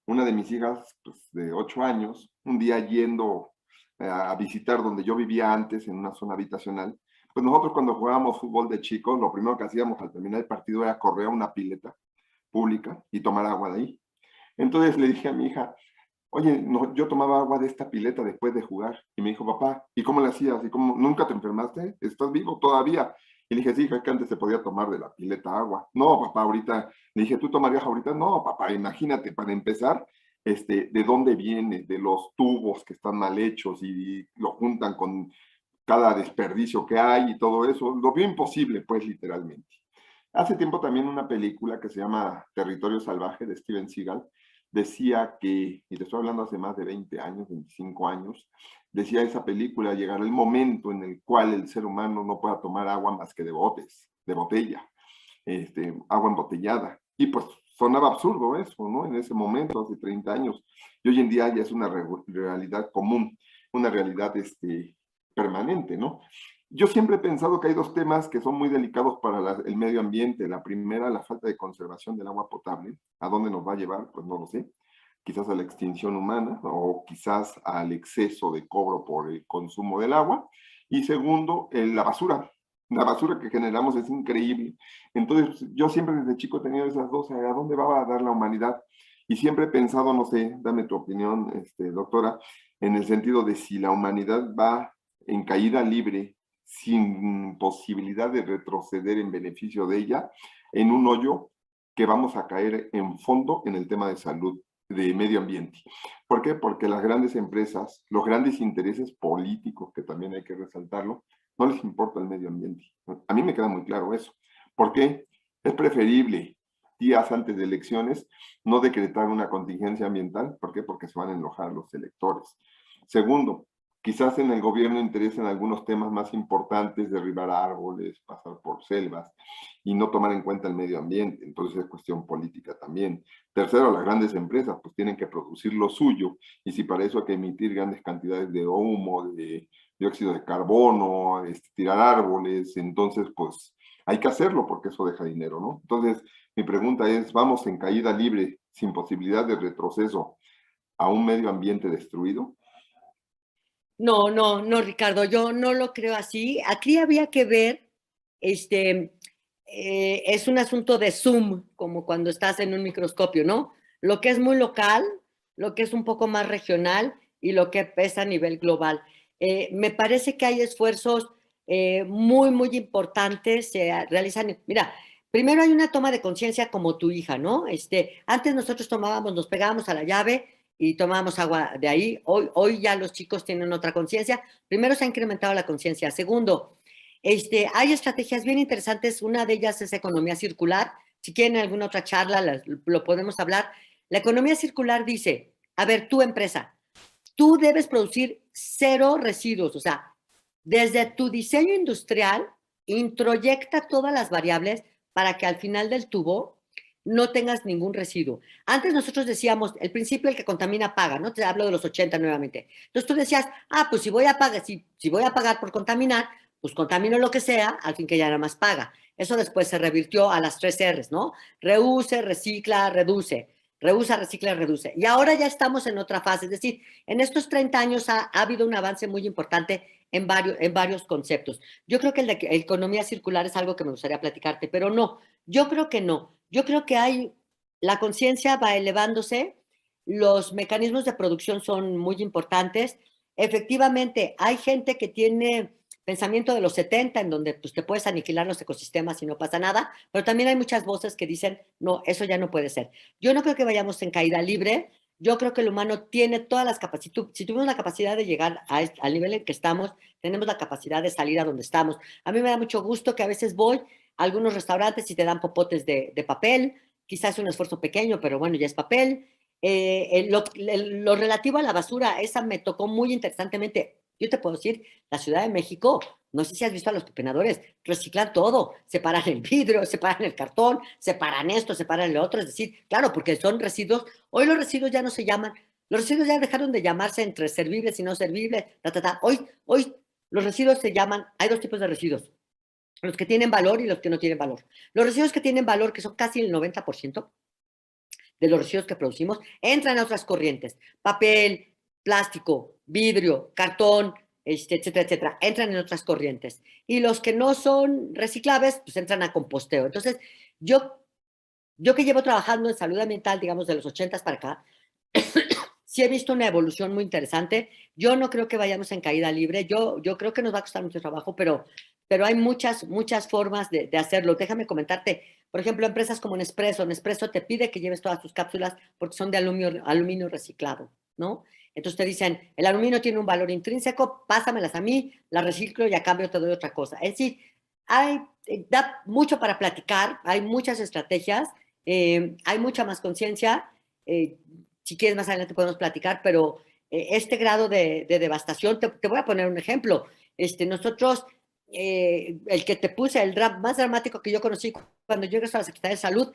una de mis hijas pues, de 8 años, un día yendo a visitar donde yo vivía antes en una zona habitacional, pues nosotros cuando jugábamos fútbol de chicos, lo primero que hacíamos al terminar el partido era correr a una pileta pública y tomar agua de ahí. Entonces le dije a mi hija, oye, no, yo tomaba agua de esta pileta después de jugar. Y me dijo, papá, ¿y cómo le hacías? ¿Y cómo nunca te enfermaste? ¿Estás vivo todavía? Y le dije, sí, hija, que antes se podía tomar de la pileta agua. No, papá, ahorita. Le dije, ¿tú tomarías ahorita? No, papá, imagínate, para empezar, ¿de dónde viene? De los tubos que están mal hechos y lo juntan con cada desperdicio que hay y todo eso. Lo vio imposible, pues, literalmente. Hace tiempo también una película que se llama Territorio Salvaje de Steven Seagal decía que, y te estoy hablando hace más de 20 años, 25 años, decía esa película, llegará el momento en el cual el ser humano no pueda tomar agua más que de botes, de botella, agua embotellada. Y pues sonaba absurdo eso, ¿no? En ese momento, hace 30 años. Y hoy en día ya es una realidad común, una realidad permanente, ¿no? Yo siempre he pensado que hay dos temas que son muy delicados para el medio ambiente. La primera, la falta de conservación del agua potable. ¿A dónde nos va a llevar? Pues no lo sé. Quizás a la extinción humana o quizás al exceso de cobro por el consumo del agua. Y segundo, la basura. La basura que generamos es increíble. Entonces, yo siempre desde chico he tenido esas dos. ¿A dónde va a dar la humanidad? Y siempre he pensado, no sé, dame tu opinión, doctora, en el sentido de si la humanidad va en caída libre, sin posibilidad de retroceder en beneficio de ella, en un hoyo que vamos a caer en fondo en el tema de salud, de medio ambiente. ¿Por qué? Porque las grandes empresas, los grandes intereses políticos, que también hay que resaltarlo, no les importa el medio ambiente. A mí me queda muy claro eso. ¿Por qué? Es preferible días antes de elecciones no decretar una contingencia ambiental. ¿Por qué? Porque se van a enojar los electores. Segundo, quizás en el gobierno interesen algunos temas más importantes, derribar árboles, pasar por selvas y no tomar en cuenta el medio ambiente. Entonces es cuestión política también. Tercero, las grandes empresas pues tienen que producir lo suyo y si para eso hay que emitir grandes cantidades de humo, de dióxido de carbono, tirar árboles, entonces pues hay que hacerlo porque eso deja dinero, ¿no? Entonces mi pregunta es, ¿vamos en caída libre sin posibilidad de retroceso a un medio ambiente destruido? No, Ricardo, yo no lo creo así. Aquí había que ver, es un asunto de zoom, como cuando estás en un microscopio, ¿no? Lo que es muy local, lo que es un poco más regional y lo que pesa a nivel global. Me parece que hay esfuerzos muy importantes, se realizan. Mira, primero hay una toma de conciencia como tu hija, ¿no? Antes nosotros nos pegábamos a la llave y tomábamos agua de ahí. Hoy ya los chicos tienen otra conciencia. Primero se ha incrementado la conciencia. Segundo, hay estrategias bien interesantes. Una de ellas es economía circular. Si quieren alguna otra charla, lo podemos hablar. La economía circular dice, a ver, tu empresa, tú debes producir 0 residuos, o sea, desde tu diseño industrial, introyecta todas las variables para que al final del tubo no tengas ningún residuo. Antes nosotros decíamos, el principio el que contamina paga, ¿no? Te hablo de los 80 nuevamente. Entonces tú decías, pues si voy a pagar por contaminar, pues contamino lo que sea, al fin que ya nada más paga. Eso después se revirtió a las 3 R's, ¿no? Reuse, recicla, reduce. Reusa, recicla, reduce. Y ahora ya estamos en otra fase, es decir, en estos 30 años ha habido un avance muy importante en varios conceptos. Yo creo que el de economía circular es algo que me gustaría platicarte, pero no, yo creo que no. Yo creo que la conciencia va elevándose, los mecanismos de producción son muy importantes. Efectivamente, hay gente que tiene pensamiento de los 70, en donde pues, te puedes aniquilar los ecosistemas y no pasa nada, pero también hay muchas voces que dicen, no, eso ya no puede ser. Yo no creo que vayamos en caída libre, yo creo que el humano tiene todas las capacidades, si tuvimos la capacidad de llegar al nivel en que estamos, tenemos la capacidad de salir a donde estamos. A mí me da mucho gusto que a veces voy a algunos restaurantes y te dan popotes de papel, quizás es un esfuerzo pequeño, pero bueno, ya es papel. Lo relativo a la basura, esa me tocó muy interesantemente. Yo te puedo decir, la Ciudad de México, no sé si has visto a los pepenadores, reciclan todo, separan el vidrio, separan el cartón, separan esto, separan lo otro, es decir, claro, porque son residuos. Hoy los residuos ya no se llaman, los residuos ya dejaron de llamarse entre servibles y no servibles, Hoy los residuos se llaman, hay 2 tipos de residuos, los que tienen valor y los que no tienen valor. Los residuos que tienen valor, que son casi el 90% de los residuos que producimos, entran a otras corrientes. Papel, plástico, vidrio, cartón, etcétera, etcétera, entran en otras corrientes. Y los que no son reciclables, pues entran a composteo. Entonces, yo que llevo trabajando en salud ambiental, digamos, de los 80 para acá, sí he visto una evolución muy interesante. Yo no creo que vayamos en caída libre. Yo creo que nos va a costar mucho trabajo, pero hay muchas formas de hacerlo. Déjame comentarte, por ejemplo, empresas como Nespresso. Nespresso te pide que lleves todas tus cápsulas porque son de aluminio reciclado, ¿no? Entonces te dicen, el aluminio tiene un valor intrínseco, pásamelas a mí, las reciclo y a cambio te doy otra cosa. Es decir, da mucho para platicar, hay muchas estrategias, hay mucha más conciencia. Si quieres más adelante podemos platicar, pero este grado de devastación, te voy a poner un ejemplo. Nosotros, el que te puse, el más dramático que yo conocí cuando yo ingresé a la Secretaría de Salud,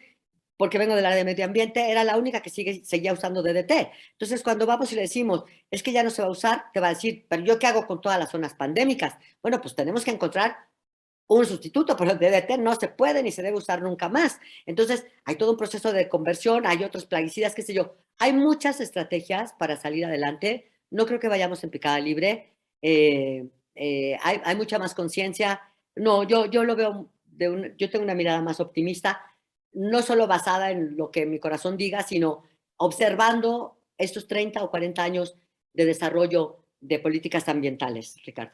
porque vengo del área de medio ambiente, era la única que seguía usando DDT. Entonces, cuando vamos y le decimos, es que ya no se va a usar, te va a decir, pero ¿yo qué hago con todas las zonas pandémicas? Bueno, pues tenemos que encontrar un sustituto, pero el DDT no se puede ni se debe usar nunca más. Entonces, hay todo un proceso de conversión, hay otros plaguicidas, qué sé yo. Hay muchas estrategias para salir adelante. No creo que vayamos en picada libre. Hay mucha más conciencia. No, yo lo veo, yo tengo una mirada más optimista, no solo basada en lo que mi corazón diga, sino observando estos 30 o 40 años de desarrollo de políticas ambientales, Ricardo.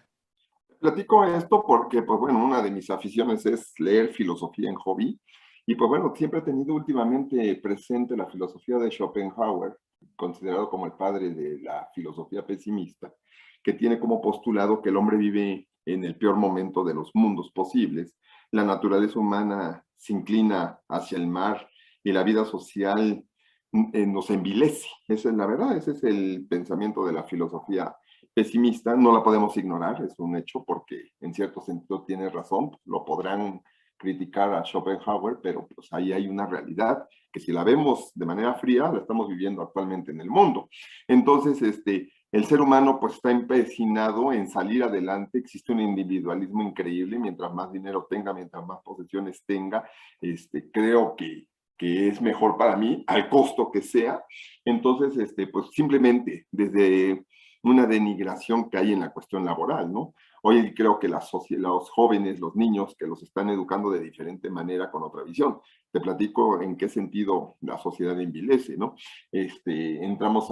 Platico esto porque, pues bueno, una de mis aficiones es leer filosofía en hobby. Y pues bueno, siempre he tenido últimamente presente la filosofía de Schopenhauer, considerado como el padre de la filosofía pesimista, que tiene como postulado que el hombre vive en el peor momento de los mundos posibles. La naturaleza humana se inclina hacia el mar y la vida social nos envilece. Esa es la verdad, ese es el pensamiento de la filosofía pesimista. No la podemos ignorar, es un hecho, porque en cierto sentido tiene razón. Lo podrán criticar a Schopenhauer, pero pues ahí hay una realidad que, si la vemos de manera fría, la estamos viviendo actualmente en el mundo. Entonces, el ser humano pues está empecinado en salir adelante. Existe un individualismo increíble. Mientras más dinero tenga, mientras más posesiones tenga, creo que es mejor para mí, al costo que sea. Entonces, pues simplemente desde una denigración que hay en la cuestión laboral, ¿no? Hoy creo que los jóvenes, los niños, que los están educando de diferente manera, con otra visión. Te platico en qué sentido la sociedad envilece, ¿no? Entramos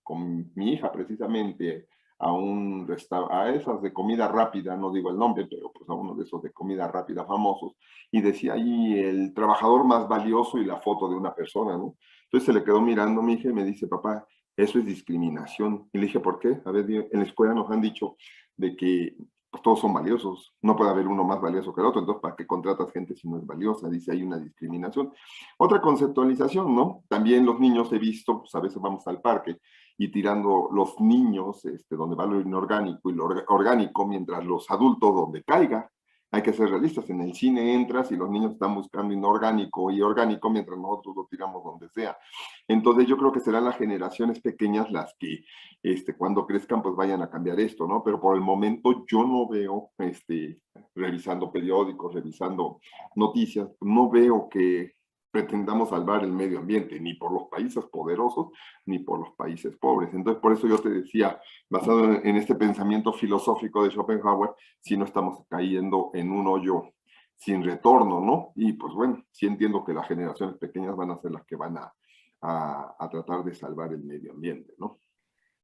con mi hija precisamente a esas de comida rápida, no digo el nombre, pero pues a uno de esos de comida rápida famosos, y decía ahí el trabajador más valioso y la foto de una persona, ¿no? Entonces se le quedó mirando mi hija y me dice, papá, eso es discriminación. Y le dije, ¿por qué? A ver, en la escuela nos han dicho de que pues todos son valiosos, no puede haber uno más valioso que el otro, entonces ¿para qué contratas gente si no es valiosa? Dice, hay una discriminación. Otra conceptualización, ¿no? También los niños he visto, pues a veces vamos al parque y tirando los niños, donde va lo inorgánico y lo orgánico, mientras los adultos donde caiga. Hay que ser realistas, en el cine entras y los niños están buscando inorgánico y orgánico mientras nosotros lo tiramos donde sea. Entonces yo creo que serán las generaciones pequeñas las que cuando crezcan pues vayan a cambiar esto, ¿no? Pero por el momento yo no veo, revisando periódicos, revisando noticias, no veo que pretendamos salvar el medio ambiente, ni por los países poderosos, ni por los países pobres. Entonces, por eso yo te decía, basado en este pensamiento filosófico de Schopenhauer, si no estamos cayendo en un hoyo sin retorno, ¿no? Y pues bueno, sí entiendo que las generaciones pequeñas van a ser las que van a tratar de salvar el medio ambiente, ¿no?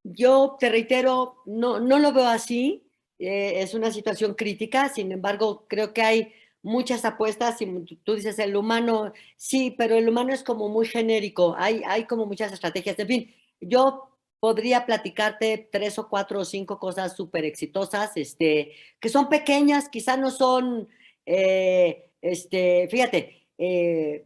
Yo te reitero, no lo veo así, es una situación crítica, sin embargo, creo que hay muchas apuestas, y tú dices el humano, sí, pero el humano es como muy genérico, hay como muchas estrategias, en fin, yo podría platicarte 3 o 4 o 5 cosas súper exitosas, que son pequeñas, quizá no son, fíjate,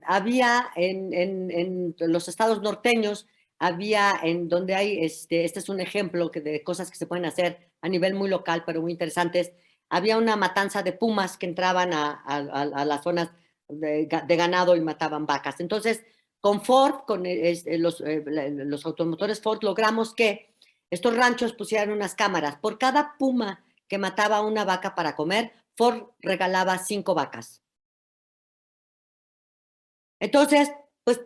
había en los estados norteños, había en donde hay, este es un ejemplo de cosas que se pueden hacer a nivel muy local, pero muy interesantes. Había una matanza de pumas que entraban a las zonas de ganado y mataban vacas. Entonces, con Ford, con los automotores Ford, logramos que estos ranchos pusieran unas cámaras. Por cada puma que mataba una vaca para comer, Ford regalaba 5 vacas. Entonces, pues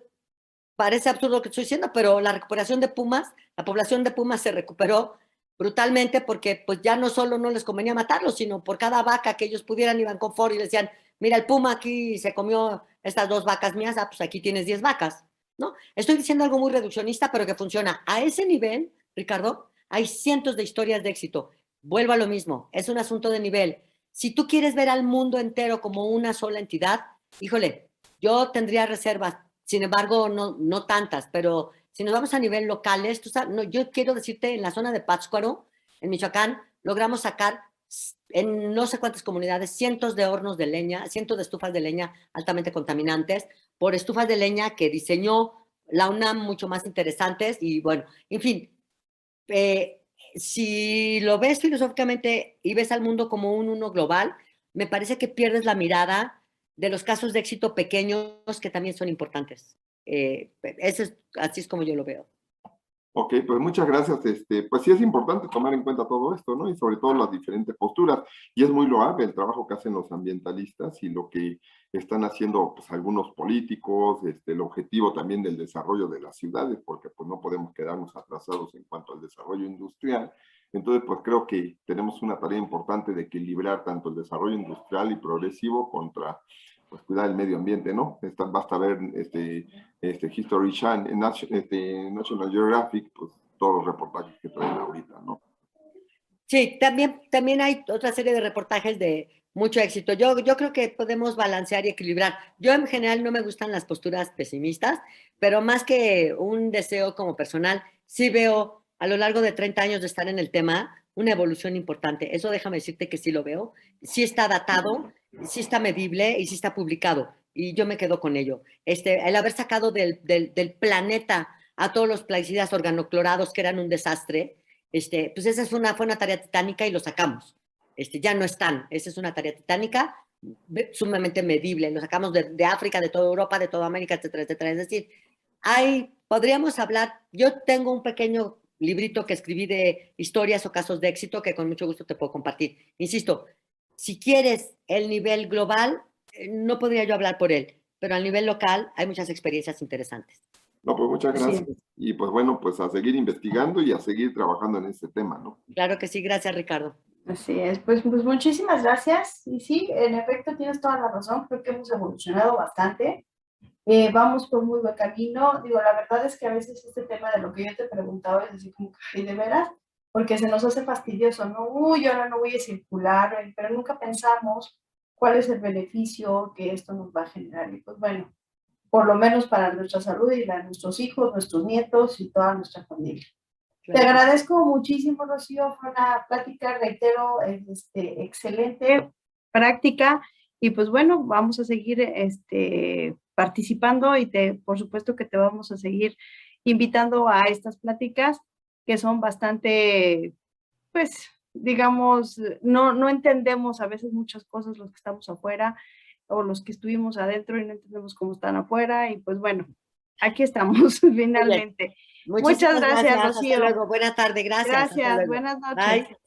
parece absurdo lo que estoy diciendo, pero la recuperación de pumas, la población de pumas se recuperó brutalmente porque pues ya no solo no les convenía matarlos, sino por cada vaca que ellos pudieran iban con Ford y le decían, mira, el puma aquí se comió estas 2 vacas mías, pues aquí tienes 10 vacas, ¿no? Estoy diciendo algo muy reduccionista, pero que funciona. A ese nivel, Ricardo, hay cientos de historias de éxito. Vuelvo a lo mismo, es un asunto de nivel. Si tú quieres ver al mundo entero como una sola entidad, híjole, yo tendría reservas. Sin embargo, no tantas, pero si nos vamos a nivel locales, tú sabes, no, yo quiero decirte, en la zona de Pátzcuaro, en Michoacán, logramos sacar en no sé cuántas comunidades cientos de hornos de leña, cientos de estufas de leña altamente contaminantes, por estufas de leña que diseñó la UNAM mucho más interesantes y bueno, en fin, si lo ves filosóficamente y ves al mundo como un uno global, me parece que pierdes la mirada de los casos de éxito pequeños que también son importantes. Así es como yo lo veo. Ok, pues muchas gracias. Pues sí es importante tomar en cuenta todo esto, ¿no? Y sobre todo las diferentes posturas. Y es muy loable el trabajo que hacen los ambientalistas y lo que están haciendo pues, algunos políticos, el objetivo también del desarrollo de las ciudades, porque pues no podemos quedarnos atrasados en cuanto al desarrollo industrial. Entonces, pues creo que tenemos una tarea importante de equilibrar tanto el desarrollo industrial y progresivo contra pues cuidar el medio ambiente, ¿no? Basta ver History Channel, National Geographic, pues todos los reportajes que traen ahorita, ¿no? Sí, también hay otra serie de reportajes de mucho éxito. Yo creo que podemos balancear y equilibrar. Yo en general no me gustan las posturas pesimistas, pero más que un deseo como personal, sí veo a lo largo de 30 años de estar en el tema una evolución importante. Eso déjame decirte que sí lo veo. Sí está datado, sí está medible y sí está publicado. Y yo me quedo con ello. El haber sacado del planeta a todos los plaguicidas organoclorados que eran un desastre, pues esa fue una tarea titánica y lo sacamos. Ya no están. Esa es una tarea titánica sumamente medible. Lo sacamos de África, de toda Europa, de toda América, etcétera, etcétera. Es decir, podríamos hablar, yo tengo un pequeño librito que escribí de historias o casos de éxito que con mucho gusto te puedo compartir. Insisto, si quieres el nivel global, no podría yo hablar por él, pero a nivel local hay muchas experiencias interesantes. No, pues muchas gracias. Sí. Y pues bueno, pues a seguir investigando y a seguir trabajando en este tema, ¿no? Claro que sí, gracias Ricardo. Así es, pues muchísimas gracias. Y sí, en efecto tienes toda la razón, creo que hemos evolucionado bastante. Vamos por muy buen camino. Digo, la verdad es que a veces este tema de lo que yo te preguntaba es así como que, ay, de veras, porque se nos hace fastidioso, ¿no? Uy, ahora no voy a circular, pero nunca pensamos cuál es el beneficio que esto nos va a generar. Y pues bueno, por lo menos para nuestra salud y la de nuestros hijos, nuestros nietos y toda nuestra familia. Te agradezco muchísimo, Rocío. Fue una plática, reitero, excelente práctica. Y pues bueno, vamos a seguir participando y por supuesto que te vamos a seguir invitando a estas pláticas que son bastante, pues, digamos, no entendemos a veces muchas cosas los que estamos afuera o los que estuvimos adentro y no entendemos cómo están afuera. Y pues bueno, aquí estamos finalmente. Muchas gracias, Rocío. Hasta luego. Buena tarde. Gracias. Hasta Gracias. luego. Buenas noches. Bye.